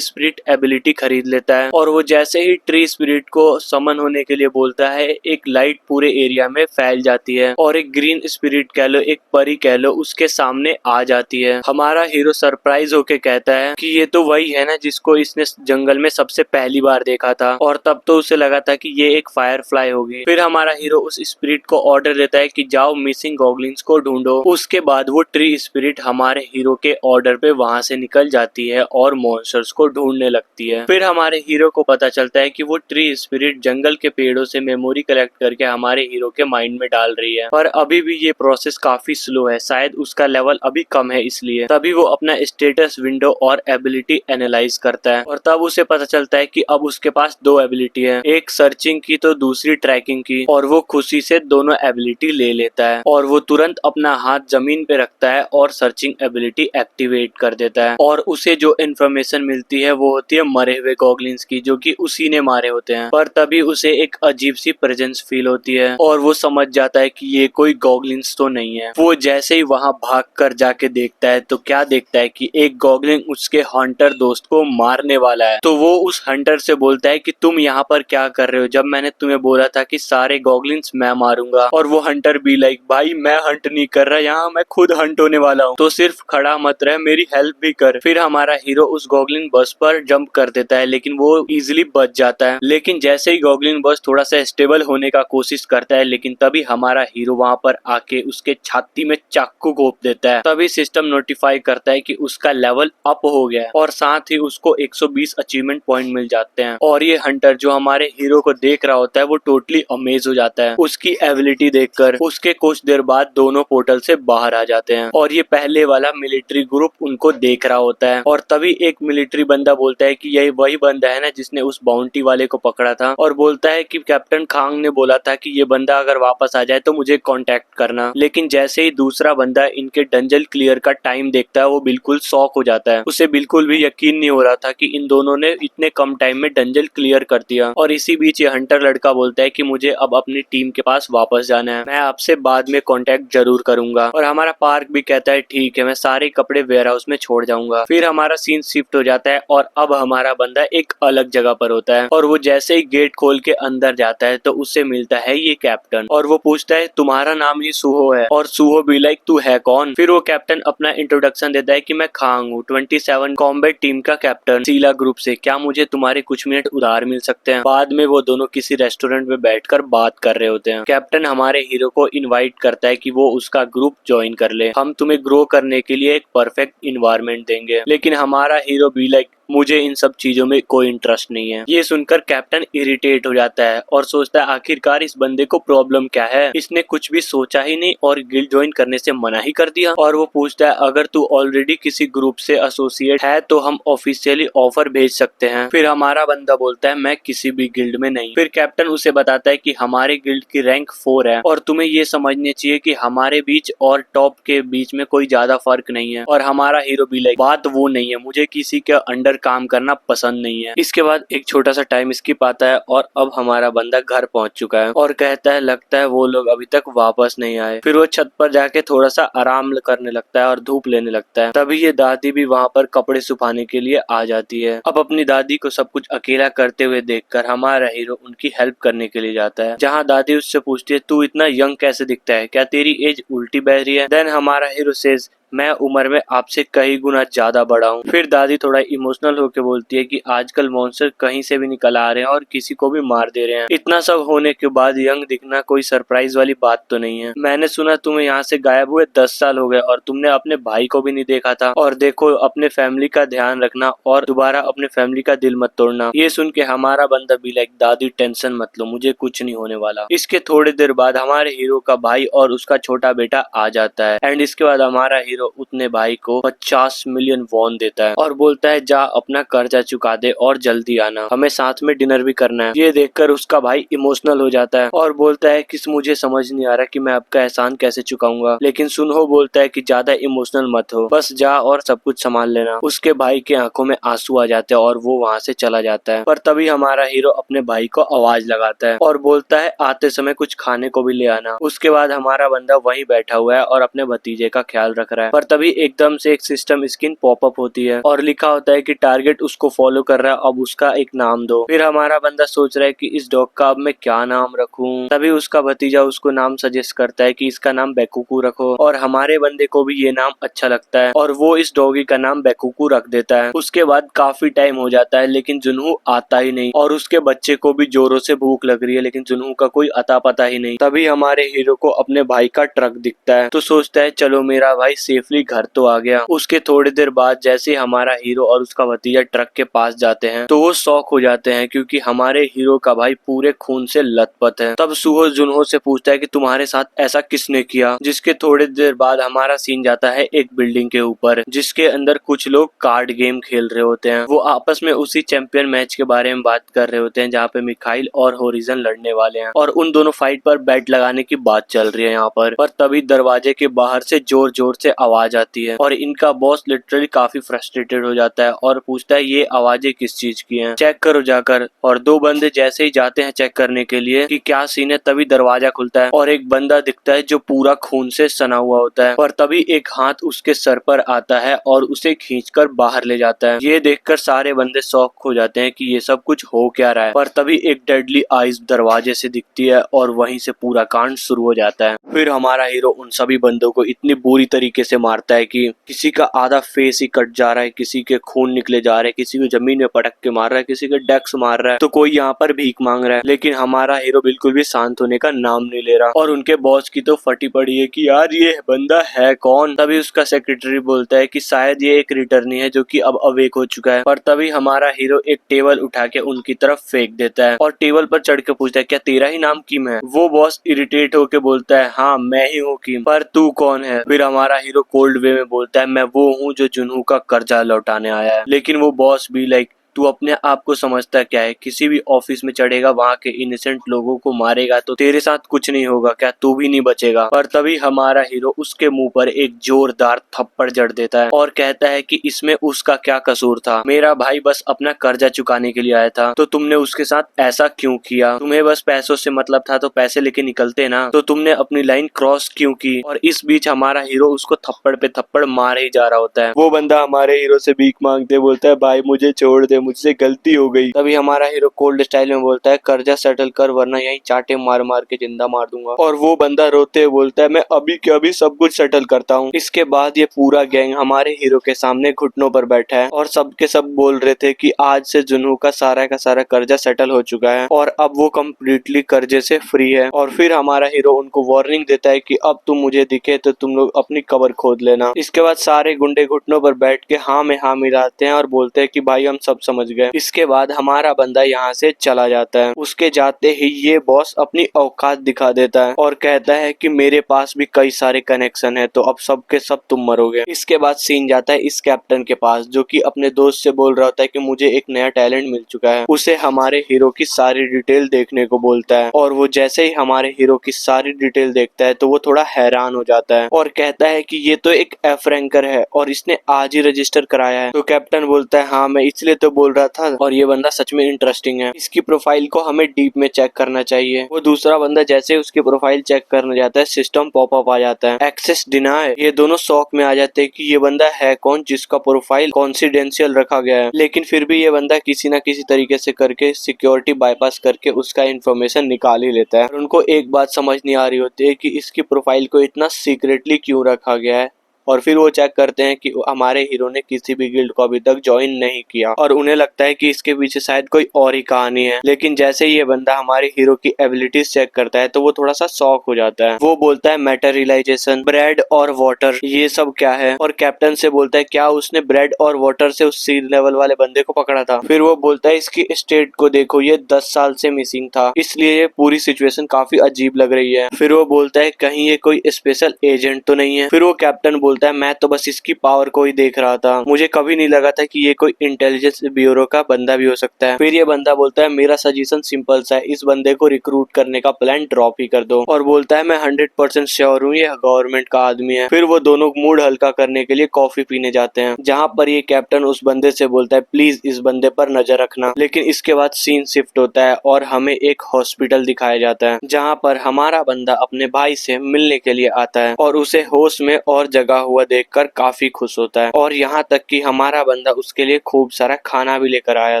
स्पिरिट एबिलिटी खरीद लेता है। और वो जैसे ही ट्री स्पिरिट को समन होने के लिए बोलता है, एक लाइट पूरे एरिया में फैल जाती है और एक ग्रीन स्पिरिट कह लो, एक परी कह लो, उसके सामने आ जाती है। हमारा हीरो सरप्राइज होके कहता है कि ये तो वही है ना जिसको इसने जंगल में सबसे पहली बार देखा था, और तब तो उसे लगा था कि ये एक फायरफ्लाई होगी। फिर हमारा हीरो उस स्पिरिट को ऑर्डर देता है कि जाओ मिसिंग गॉगलिन्स को ढूंढो। उसके बाद वो ट्री स्पिरिट हमारे हीरो के ऑर्डर पे वहां से निकल जाती है और मॉन्स्टर्स को ढूंढने लगती है। फिर हमारे हीरो को पता चलता है कि वो ट्री स्पिरिट जंगल के पेड़ों से मेमोरी कलेक्ट करके हमारे हीरो के माइंड में डाल रही है, पर अभी भी ये प्रोसेस काफी स्लो है, शायद उसका लेवल अभी कम है इसलिए। तभी वो अपना स्टेटस विंडो और एबिलिटी एनालाइज करता है और तब उसे पता चलता है कि अब उसके पास दो एबिलिटी है, एक सर्चिंग की तो दूसरी ट्रैकिंग की, और वो खुशी से दोनों एबिलिटी ले लेता है और वो तुरंत अपना हाथ जमीन पे रखता है और सर्चिंग एबिलिटी एक्टिवेट कर देता है। और उसे जो इन्फॉर्मेशन मिलती है वो होती है मरे हुए गॉगलिन्स की, जो कि उसी ने मारे होते हैं। पर तभी उसे एक अजीब सी प्रेजेंस फील होती है और वो समझ जाता है कि ये कोई गॉगलिन्स तो नहीं है। वो जैसे ही वहां भाग कर जाके देखता है तो क्या देखता है कि एक गॉगलिन उसके हंटर दोस्त को मारने वाला है। तो वो उस हंटर से बोलता है कि तुम यहाँ पर क्या कर रहे हो, जब मैंने तुम्हें बोला था कि सारे गॉगलिन्स मैं मारूंगा। और वो हंटर भी लाइक, भाई मैं हंट नहीं कर रहा, यहाँ मैं खुद हंट होने वाला हूँ, तो सिर्फ खड़ा मत रह, मेरी हेल्प भी कर। फिर हमारा हीरो उस गॉगलिन बस पर जंप कर देता है लेकिन वो इजिली बच जाता है। लेकिन जैसे ही गॉगलिन बस थोड़ा सा स्टेबल होने का कोशिश करता है, लेकिन तभी हमारा हीरो वहां पर आके उसके छाती में चाकू घोंप देता है। तभी सिस्टम नोटिफाई करता है कि उसका लेवल अप हो गया है और साथ ही उसको 120 अचीवमेंट पॉइंट मिल जाते हैं। और ये हंटर जो हमारे हीरो को देख रहा होता है वो टोटली अमेज हो जाता है उसकी एबिलिटी देखकर। उसके कुछ देर बाद दोनों पोर्टल से बाहर आ जाते हैं और ये पहले वाला मिलिट्री ग्रुप उनको देख रहा होता है। और तभी एक मिलिट्री बंदा बोलता है कि यही वही बंदा है ना जिसने उस बाउंटी वाले को पकड़ा था, और बोलता है कि कैप्टन खांग ने बोला था कि ये बंदा अगर वापस आ जाए तो मुझे कांटेक्ट करना। लेकिन जैसे ही दूसरा बंदा इनके डंजन क्लियर का टाइम देखता है वो बिल्कुल शॉक हो जाता है। उसे बिल्कुल भी यकीन नहीं हो रहा था कि इन दोनों ने इतने कम टाइम में डंजन क्लियर कर दिया। और इसी बीच ये हंटर लड़का बोलता है कि मुझे अब अपनी टीम के पास वापस जाना है, मैं आपसे बाद में कांटेक्ट जरूर करूंगा। और हमारा पार्क भी कहता है ठीक है, मैं सारे कपड़े वेयर हाउस में छोड़ जाऊंगा। फिर हमारा सीन शिफ्ट हो जाता है और अब हमारा बंदा एक अलग जगह पर होता है और वो जैसे ही गेट खोल के अंदर जाता है तो उससे मिलता है ये कैप्टन और वो पूछता है तुम्हारा नाम ही सुहो है, और सुहो भी लाइक तू है कौन। फिर वो कैप्टन अपना इंट्रोडक्शन देता है कि मैं खांग हूँ, 27 कॉम्बैट टीम का कैप्टन सीला ग्रुप से, क्या मुझे तुम्हारे कुछ मिनट उधार मिल सकते हैं। बाद में वो दोनों किसी रेस्टोरेंट में बैठकर बात कर रहे होते हैं। कैप्टन हमारे हीरो को इनवाइट करता है कि वो उसका ग्रुप ज्वाइन कर ले, हम तुम्हें ग्रो करने के लिए एक परफेक्ट इन्वायरमेंट देंगे। लेकिन हमारा हीरो भी लाइक मुझे इन सब चीजों में कोई इंटरेस्ट नहीं है। ये सुनकर कैप्टन इरिटेट हो जाता है और सोचता है आखिरकार इस बंदे को प्रॉब्लम क्या है, इसने कुछ भी सोचा ही नहीं और गिल्ड ज्वाइन करने से मना ही कर दिया। और वो पूछता है अगर तू ऑलरेडी किसी ग्रुप से एसोसिएट है तो हम ऑफिशियली ऑफर भेज सकते हैं। फिर हमारा बंदा बोलता है मैं किसी भी गिल्ड में नहीं। फिर कैप्टन उसे बताता है कि हमारे गिल्ड की रैंक 4 है और तुम्हें ये समझने चाहिए कि हमारे बीच और टॉप के बीच में कोई ज्यादा फर्क नहीं है। और हमारा हीरो भी लाइक बात वो नहीं है, मुझे किसी के अंडर काम करना पसंद नहीं है। इसके बाद एक छोटा सा टाइम स्किप आता है और अब हमारा बंदा घर पहुंच चुका है और कहता है लगता है वो लोग अभी तक वापस नहीं आए। फिर वो छत पर जाके थोड़ा सा आराम करने लगता है और धूप लेने लगता है। तभी ये दादी भी वहाँ पर कपड़े सुखाने के लिए आ जाती है। अब अपनी दादी को सब कुछ अकेला करते हुए देखकर हमारा हीरो उनकी हेल्प करने के लिए जाता है, जहाँ दादी उससे पूछती है तू इतना यंग कैसे दिखता है, क्या तेरी एज उल्टी बह रही है। देन हमारा हीरो सेज मैं उम्र में आपसे कई गुना ज्यादा बड़ा हूँ। फिर दादी थोड़ा इमोशनल होकर बोलती है कि आजकल मॉन्स्टर कहीं से भी निकल आ रहे हैं और किसी को भी मार दे रहे हैं। इतना सब होने के बाद यंग दिखना कोई सरप्राइज वाली बात तो नहीं है। मैंने सुना तुम्हें यहाँ से गायब हुए 10 साल हो गए और तुमने अपने भाई को भी नहीं देखा था। और देखो अपने फैमिली का ध्यान रखना और दोबारा अपने फैमिली का दिल मत तोड़ना। ये सुन के हमारा बंदा भी लाइक दादी टेंशन मत लो, मुझे कुछ नहीं होने वाला। इसके थोड़ी देर बाद हमारे हीरो का भाई और उसका छोटा बेटा आ जाता है एंड इसके बाद हमारा हीरो हीरो उतने भाई को 50 मिलियन वॉन देता है और बोलता है जा अपना कर्जा चुका दे और जल्दी आना, हमें साथ में डिनर भी करना है। ये देखकर उसका भाई इमोशनल हो जाता है और बोलता है कि मुझे समझ नहीं आ रहा कि मैं आपका एहसान कैसे चुकाऊंगा, लेकिन सुनहो बोलता है कि ज्यादा इमोशनल मत हो, बस जा और सब कुछ संभाल लेना। उसके भाई के आंखों में आंसू आ जाते हैं और वो वहाँ से चला जाता है। पर तभी हमारा हीरो अपने भाई को आवाज लगाता है और बोलता है आते समय कुछ खाने को भी ले आना। उसके बाद हमारा बंदा वहीं बैठा हुआ है और अपने भतीजे का ख्याल रख रहा है। पर तभी एकदम से एक सिस्टम स्क्रीन पॉपअप होती है और लिखा होता है कि टारगेट उसको फॉलो कर रहा है, अब उसका एक नाम दो। फिर हमारा बंदा सोच रहा है कि इस डॉग का अब मैं क्या नाम रखूं। तभी उसका भतीजा उसको नाम सजेस्ट करता है कि इसका नाम बेकुकू रखो और हमारे बंदे को भी ये नाम अच्छा लगता है और वो इस डॉगी का नाम बेकुकू रख देता है। उसके बाद काफी टाइम हो जाता है लेकिन जुनू आता ही नहीं और उसके बच्चे को भी जोरों से भूख लग रही है लेकिन जुनू का कोई अता पता ही नहीं। तभी हमारे हीरो को अपने भाई का ट्रक दिखता है तो सोचता है चलो मेरा भाई सेफली घर तो आ गया। उसके थोड़ी देर बाद जैसे हमारा हीरो और उसका भतीजा ट्रक के पास जाते हैं तो वो शॉक हो जाते हैं क्योंकि हमारे हीरो का भाई पूरे खून से लथपथ है। तब सुहो जुनहो से पूछता है कि तुम्हारे साथ ऐसा किसने किया। जिसके थोड़ी देर बाद हमारा सीन जाता है एक बिल्डिंग के ऊपर जिसके अंदर कुछ लोग कार्ड गेम खेल रहे होते हैं। वो आपस में उसी चैंपियन मैच के बारे में बात कर रहे होते हैं जहाँ पे मिखाइल और होरिजन लड़ने वाले हैं और उन दोनों फाइट पर बैट लगाने की बात चल रही है यहाँ पर। तभी दरवाजे के बाहर से जोर जोर से आवाज आती है और इनका बॉस लिटरली काफी फ्रस्ट्रेटेड हो जाता है और पूछता है ये आवाजें किस चीज की हैं, चेक करो जाकर। और दो बंदे जैसे ही जाते हैं चेक करने के लिए कि क्या सीन है तभी दरवाजा खुलता है और एक बंदा दिखता है जो पूरा खून से सना हुआ होता है और तभी एक हाथ उसके सर पर आता है और उसे खींचकर बाहर ले जाता है। ये देखकर सारे बंदे शॉक हो जाते हैं कि ये सब कुछ हो क्या रहा है। पर तभी एक डेडली आइज दरवाजे से दिखती है और वहीं से पूरा कांड शुरू हो जाता है। फिर हमारा हीरो उन सभी बंदों को इतनी बुरी तरीके से मारता है कि किसी का आधा फेस ही कट जा रहा है, किसी के खून निकले जा रहे हैं, किसी को जमीन में पटक के मार रहा है, किसी के डेस्क मार रहा है तो कोई यहाँ पर भीख मांग रहा है। लेकिन हमारा हीरो बिल्कुल भी शांत होने का नाम नहीं ले रहा और उनके बॉस की तो फटी पड़ी है कि यार ये बंदा है कौन। तभी उसका सेक्रेटरी बोलता है कि शायद ये एक रिटर्नी है जो कि अब अवेक हो चुका है। पर तभी हमारा हीरो एक टेबल उठा के उनकी तरफ फेंक देता है और टेबल पर चढ़ के पूछता है क्या तेरा ही नाम किम है। वो बॉस इरिटेट होके बोलता है हाँ मैं ही हूँ किम, पर तू कौन है। फिर हमारा हीरो कोल्ड वे में बोलता है मैं वो हूँ जो जुनू का कर्जा लौटाने आया है। लेकिन वो बॉस भी लाइक तू अपने आप को समझता क्या है, किसी भी ऑफिस में चढ़ेगा वहाँ के इनोसेंट लोगों को मारेगा तो तेरे साथ कुछ नहीं होगा क्या, तू भी नहीं बचेगा। पर तभी हमारा हीरो उसके मुंह पर एक जोरदार थप्पड़ जड़ देता है और कहता है कि इसमें उसका क्या कसूर था, मेरा भाई बस अपना कर्जा चुकाने के लिए आया था तो तुमने उसके साथ ऐसा क्यों किया। तुम्हें बस पैसों से मतलब था तो पैसे लेके निकलते ना, तो तुमने अपनी लाइन क्रॉस क्यों की। और इस बीच हमारा हीरो उसको थप्पड़ पे थप्पड़ मार ही जा रहा होता है। वो बंदा हमारे हीरो से भीख मांगते बोलता है भाई मुझे छोड़ दे, मुझसे गलती हो गई। तभी हमारा हीरो कोल्ड स्टाइल में बोलता है कर्जा सेटल कर वरना यहीं चाटे मार मार के जिंदा मार दूंगा। और वो बंदा रोते हुए बोलता है मैं अभी के अभी सब कुछ सेटल करता हूँ। इसके बाद ये पूरा गैंग हमारे हीरो के सामने घुटनों पर बैठा है और सब के सब बोल रहे थे कि आज से जुनू का सारा कर्जा सेटल हो चुका है और अब वो कम्प्लीटली कर्जे से फ्री है। और फिर हमारा हीरो उनको वार्निंग देता है कि अब तुम मुझे दिखे तो तुम लोग अपनी कब्र खोद लेना। इसके बाद सारे गुंडे घुटनों पर बैठ के हाँ में हाँ मिलाते हैं और बोलते हैं कि भाई हम सब समझ गए। इसके बाद हमारा बंदा यहाँ से चला जाता है। उसके जाते ही ये बॉस अपनी औकात दिखा देता है और कहता है कि मेरे पास भी कई सारे कनेक्शन है तो अब सब के सब तुम मरोगे। इसके बाद सीन जाता है इस कैप्टन के पास जो कि अपने दोस्त से बोल रहा होता है कि मुझे एक नया टैलेंट मिल चुका है। उसे हमारे हीरो की सारी डिटेल देखने को बोलता है और वो जैसे ही हमारे हीरो की सारी डिटेल देखता है तो वो थोड़ा हैरान हो जाता है और कहता है कि ये तो एक एफ रैंकर है और इसने आज ही रजिस्टर कराया है। तो कैप्टन बोलता है हाँ मैं इसलिए तो बोल रहा था और ये बंदा सच में इंटरेस्टिंग है, इसकी प्रोफाइल को हमें डीप में चेक करना चाहिए। वो दूसरा बंदा जैसे उसकी प्रोफाइल चेक करने जाता है सिस्टम पॉपअप आ जाता है एक्सेस डिनाई। ये दोनों शॉक में आ जाते हैं कि ये बंदा है कौन जिसका प्रोफाइल कॉन्फिडेंशियल रखा गया है। लेकिन फिर भी ये बंदा किसी न किसी तरीके से करके सिक्योरिटी बाईपास करके उसका इन्फॉर्मेशन निकाल ही लेता है। और उनको एक बात समझ नहीं आ रही होती है कि इसकी प्रोफाइल को इतना सीक्रेटली क्यों रखा गया है। और फिर वो चेक करते हैं कि हमारे हीरो ने किसी भी गिल्ड को अभी तक ज्वाइन नहीं किया और उन्हें लगता है कि इसके पीछे शायद कोई और ही कहानी है। लेकिन जैसे ही ये बंदा हमारे हीरो की एबिलिटीज चेक करता है तो वो थोड़ा सा शॉक हो जाता है। वो बोलता है मैटेरियलाइजेशन, ब्रेड और वाटर ये सब क्या है। और कैप्टन से बोलता है क्या उसने ब्रेड और वाटर से उस सी लेवल वाले बंदे को पकड़ा था। फिर वो बोलता है इसकी स्टेट को देखो ये 10 साल से मिसिंग था इसलिए ये पूरी सिचुएशन काफी अजीब लग रही है। फिर वो बोलता है कहीं ये कोई स्पेशल एजेंट तो नहीं है। फिर वो कैप्टन बोलता है मैं तो बस इसकी पावर को ही देख रहा था, मुझे कभी नहीं लगा था कि ये कोई इंटेलिजेंस ब्यूरो का बंदा भी हो सकता है। फिर ये बंदा बोलता है मेरा सजेशन सिंपल सा है, इस बंदे को रिक्रूट करने का प्लान ड्रॉप ही कर दो। और बोलता है मैं 100% श्योर हूँ ये गवर्नमेंट का आदमी है। फिर वो दोनों मूड हल्का करने के लिए कॉफी पीने जाते हैं, जहाँ पर ये कैप्टन उस बंदे से बोलता है प्लीज इस बंदे पर नजर रखना। लेकिन इसके बाद सीन शिफ्ट होता है और हमें एक हॉस्पिटल दिखाया जाता है, जहाँ पर हमारा बंदा अपने भाई से मिलने के लिए आता है और उसे होश में और जगा हुआ देखकर काफी खुश होता है। और यहाँ तक कि हमारा बंदा उसके लिए खूब सारा खाना भी लेकर आया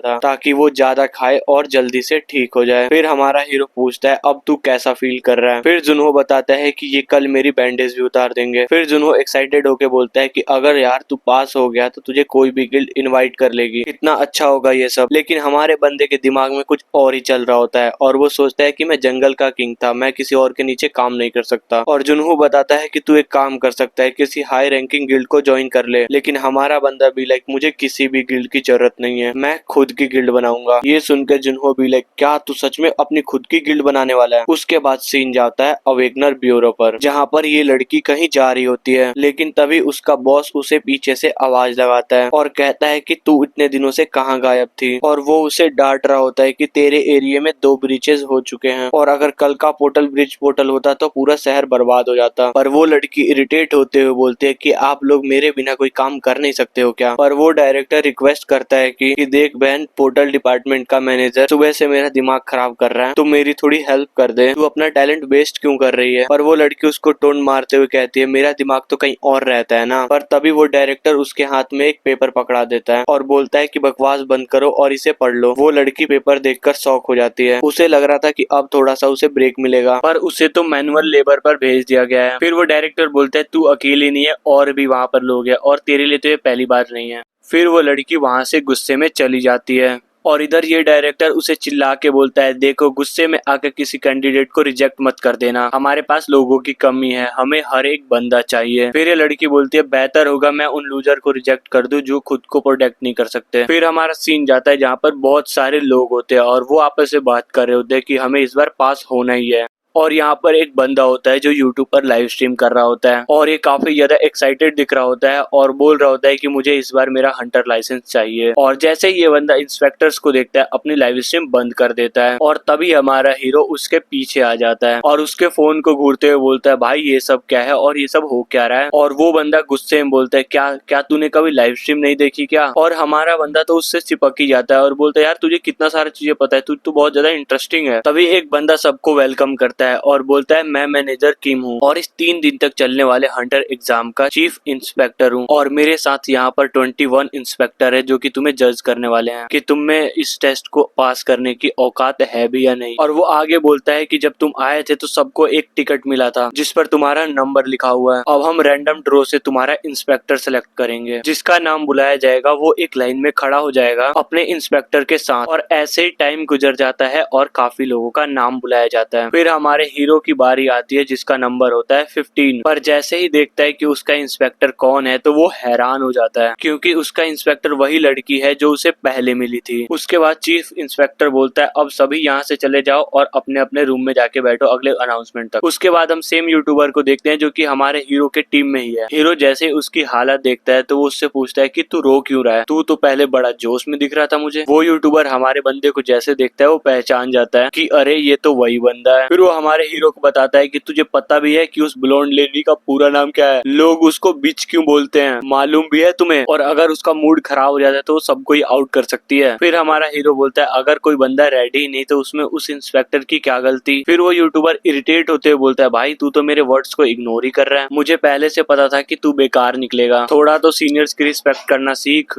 था ताकि वो ज्यादा खाए और जल्दी से ठीक हो जाए। फिर हमारा हीरो पूछता है अब तू कैसा फील कर रहा है। फिर जुनहो बताता है कि ये कल मेरी बैंडेज भी उतार देंगे। फिर जुनहो एक्साइटेड होके बोलता है कि अगर यार तू पास हो गया तो तुझे कोई भी गिल्ड इनवाइट कर लेगी, इतना अच्छा होगा ये सब। लेकिन हमारे बंदे के दिमाग में कुछ और ही चल रहा होता है और वो सोचता है कि मैं जंगल का किंग था, मैं किसी और के नीचे काम नहीं कर सकता। और जुनहो बताता है कि तू एक काम कर सकता है, किसी हाई रैंकिंग गिल्ड को ज्वाइन कर ले। लेकिन हमारा बंदा भी लाइक मुझे किसी भी गिल्ड की जरूरत नहीं है, मैं खुद की गिल्ड बनाऊंगा। ये सुनकर जुनहो भी लाइक क्या तू सच में अपनी खुद की गिल्ड बनाने वाला है। उसके बाद सीन जाता है अवेकनर ब्यूरो पर, जहाँ पर ये लड़की कहीं जा रही होती है। लेकिन तभी उसका बॉस उसे पीछे से आवाज लगाता है और कहता है कि तू इतने दिनों से कहाँ गायब थी। और वो उसे डांट रहा होता है कि तेरे एरिया में 2 ब्रिजेस हो चुके हैं और अगर कल का पोर्टल होता तो पूरा शहर बर्बाद हो जाता। पर वो लड़की इरिटेट होते हुए बोलती है कि आप लोग मेरे बिना कोई काम कर नहीं सकते हो क्या। पर वो डायरेक्टर रिक्वेस्ट करता है कि देख बहन, पोर्टल डिपार्टमेंट का मैनेजर सुबह से मेरा दिमाग खराब कर रहा है, तो मेरी थोड़ी हेल्प कर दे, तू अपना टैलेंट वेस्ट क्यों कर रही है। पर वो लड़की उसको टोन मारते हुए कहती है मेरा दिमाग तो कहीं और रहता है ना। पर तभी वो डायरेक्टर उसके हाथ में एक पेपर पकड़ा देता है और बोलता है कि बकवास बंद करो और इसे पढ़ लो। वो लड़की पेपर देखकर शॉक हो जाती है, उसे लग रहा था कि अब थोड़ा सा उसे ब्रेक मिलेगा, पर उसे तो मैनुअल लेबर पर भेज दिया गया है। फिर वो डायरेक्टर बोलता है तू अकेली नहीं है, और भी वहाँ पर लोग हैं और तेरे लिए तो ये पहली बार नहीं है। फिर वो लड़की वहाँ से गुस्से में चली जाती है और इधर ये डायरेक्टर उसे चिल्ला के बोलता है देखो गुस्से में आकर किसी कैंडिडेट को रिजेक्ट मत कर देना, हमारे पास लोगों की कमी है, हमें हर एक बंदा चाहिए। फिर ये लड़की बोलती है बेहतर होगा मैं उन लूजर को रिजेक्ट कर दूं जो खुद को प्रोटेक्ट नहीं कर सकते। फिर हमारा सीन जाता है जहाँ पर बहुत सारे लोग होते हैं और वो आपस में बात कर रहे होते हैं कि हमें इस बार पास होना ही है। और यहाँ पर एक बंदा होता है जो यूट्यूब पर लाइव स्ट्रीम कर रहा होता है और ये काफी ज्यादा एक्साइटेड दिख रहा होता है और बोल रहा होता है कि मुझे इस बार मेरा हंटर लाइसेंस चाहिए। और जैसे ही ये बंदा इंस्पेक्टर्स को देखता है अपनी लाइव स्ट्रीम बंद कर देता है और तभी हमारा हीरो उसके पीछे आ जाता है और उसके फोन को घूरते हुए बोलता है भाई ये सब क्या है और ये सब हो क्या रहा है। और वो बंदा गुस्से में बोलता है क्या तूने कभी लाइव स्ट्रीम नहीं देखी क्या। और हमारा बंदा तो उससे चिपक ही जाता है और बोलता है यार तुझे कितना सारा चीजें पता है, तू बहुत ज्यादा इंटरेस्टिंग है। तभी एक बंदा सबको वेलकम करता है और बोलता है मैं मैनेजर किम हूँ और इस 3 दिन तक चलने वाले हंटर एग्जाम का चीफ इंस्पेक्टर हूँ और मेरे साथ यहाँ पर 21 इंस्पेक्टर है जो कि तुम्हें जज करने वाले हैं कि तुम में इस टेस्ट को पास करने की औकात है भी या नहीं। और वो आगे बोलता है कि जब तुम आए थे तो सबको एक टिकट मिला था जिस पर तुम्हारा नंबर लिखा हुआ है, अब हम रैंडम ड्रॉ से तुम्हारा इंस्पेक्टर सेलेक्ट करेंगे, जिसका नाम बुलाया जाएगा वो एक लाइन में खड़ा हो जाएगा अपने इंस्पेक्टर के साथ। और ऐसे ही टाइम गुजर जाता है और काफी लोगों का नाम बुलाया जाता है। फिर हमारे हीरो की बारी आती है जिसका नंबर होता है 15। पर जैसे ही देखता है कि उसका इंस्पेक्टर कौन है तो वो हैरान हो जाता है क्योंकि उसका इंस्पेक्टर वही लड़की है जो उसे पहले मिली थी। उसके बाद चीफ इंस्पेक्टर बोलता है अब सभी यहाँ से चले जाओ और अपने अपने रूम में जाके बैठो अगले अनाउंसमेंट तक। उसके बाद हम सेम यूट्यूबर को देखते हैं जो कि हमारे हीरो के टीम में ही है। हीरो जैसे ही उसकी हालत देखता है तो वो उससे पूछता है कि तू रो क्यों रहा है, तू तो पहले बड़ा जोश में दिख रहा था मुझे। वो यूट्यूबर हमारे बंदे को जैसे देखता है वो पहचान जाता है कि अरे ये तो वही बंदा है। फिर वो हमारे हीरो को बताता है कि तुझे पता भी है कि उस ब्लोंड लेडी का पूरा नाम क्या है, लोग उसको बिच क्यों बोलते हैं, मालूम भी है तुम्हें, और अगर उसका मूड खराब हो जाता है तो सबको ही आउट कर सकती है। फिर हमारा हीरो बोलता है अगर कोई बंदा रेडी नहीं तो उसमें उस इंस्पेक्टर की क्या गलती। फिर वो यूट्यूबर इरिटेट होते हुए बोलता है भाई तू तो मेरे वर्ड्स को इग्नोर ही कर रहा है, मुझे पहले से पता था कि तू बेकार निकलेगा, थोड़ा तो सीनियर्स की रिस्पेक्ट करना सीख।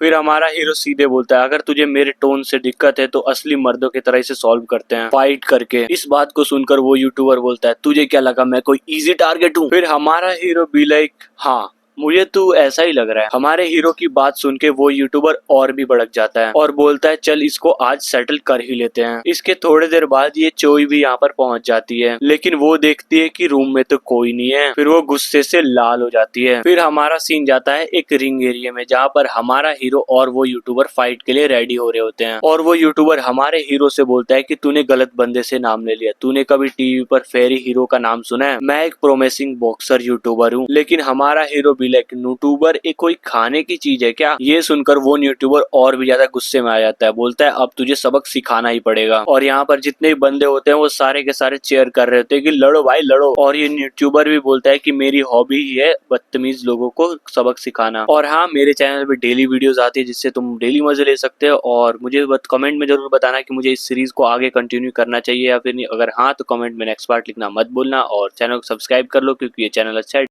फिर हमारा हीरो सीधे बोलता है अगर तुझे मेरे टोन से दिक्कत है तो असली मर्दों की तरह इसे सॉल्व करते हैं फाइट करके। इस बात को सुनकर वो यूट्यूबर बोलता है तुझे क्या लगा मैं कोई इजी टारगेट हूँ। फिर हमारा हीरो भी लाइक हाँ मुझे तो ऐसा ही लग रहा है। हमारे हीरो की बात सुन के वो यूट्यूबर और भी भड़क जाता है और बोलता है चल इसको आज सेटल कर ही लेते हैं। इसके थोड़ी देर बाद ये चोई भी यहाँ पर पहुंच जाती है, लेकिन वो देखती है कि रूम में तो कोई नहीं है। फिर वो गुस्से से लाल हो जाती है। फिर हमारा सीन जाता है एक रिंग एरिया में, जहाँ पर हमारा हीरो और वो यूट्यूबर फाइट के लिए रेडी हो रहे होते हैं। और वो यूट्यूबर हमारे हीरो से बोलता है कि तूने गलत बंदे से नाम ले लिया, तूने कभी टीवी पर फेरी हीरो का नाम सुना है? मैं एक प्रोमिसिंग बॉक्सर यूट्यूबर हूँ। लेकिन हमारा हीरो भी लाइक यूट्यूबर एक कोई खाने की चीज है क्या? ये सुनकर वो यूट्यूबर और भी ज्यादा गुस्से में आ जाता है, बोलता है अब तुझे सबक सिखाना ही पड़ेगा। और यहाँ पर जितने भी बंदे होते हैं वो सारे के सारे चेयर कर रहे होते हैं कि लड़ो भाई लड़ो। और ये यूट्यूबर भी बोलता है कि मेरी हॉबी ही है बदतमीज लोगों को सबक सिखाना। और हाँ, मेरे चैनल पे डेली वीडियोस आती है जिससे तुम डेली मजे ले सकते हो। और मुझे कमेंट में जरूर बताना कि मुझे इस सीरीज को आगे कंटिन्यू करना चाहिए या फिर नहीं। अगर हाँ तो कमेंट में नेक्स्ट पार्ट लिखना मत भूलना और चैनल को सब्सक्राइब कर लो क्योंकि ये चैनल अच्छा है।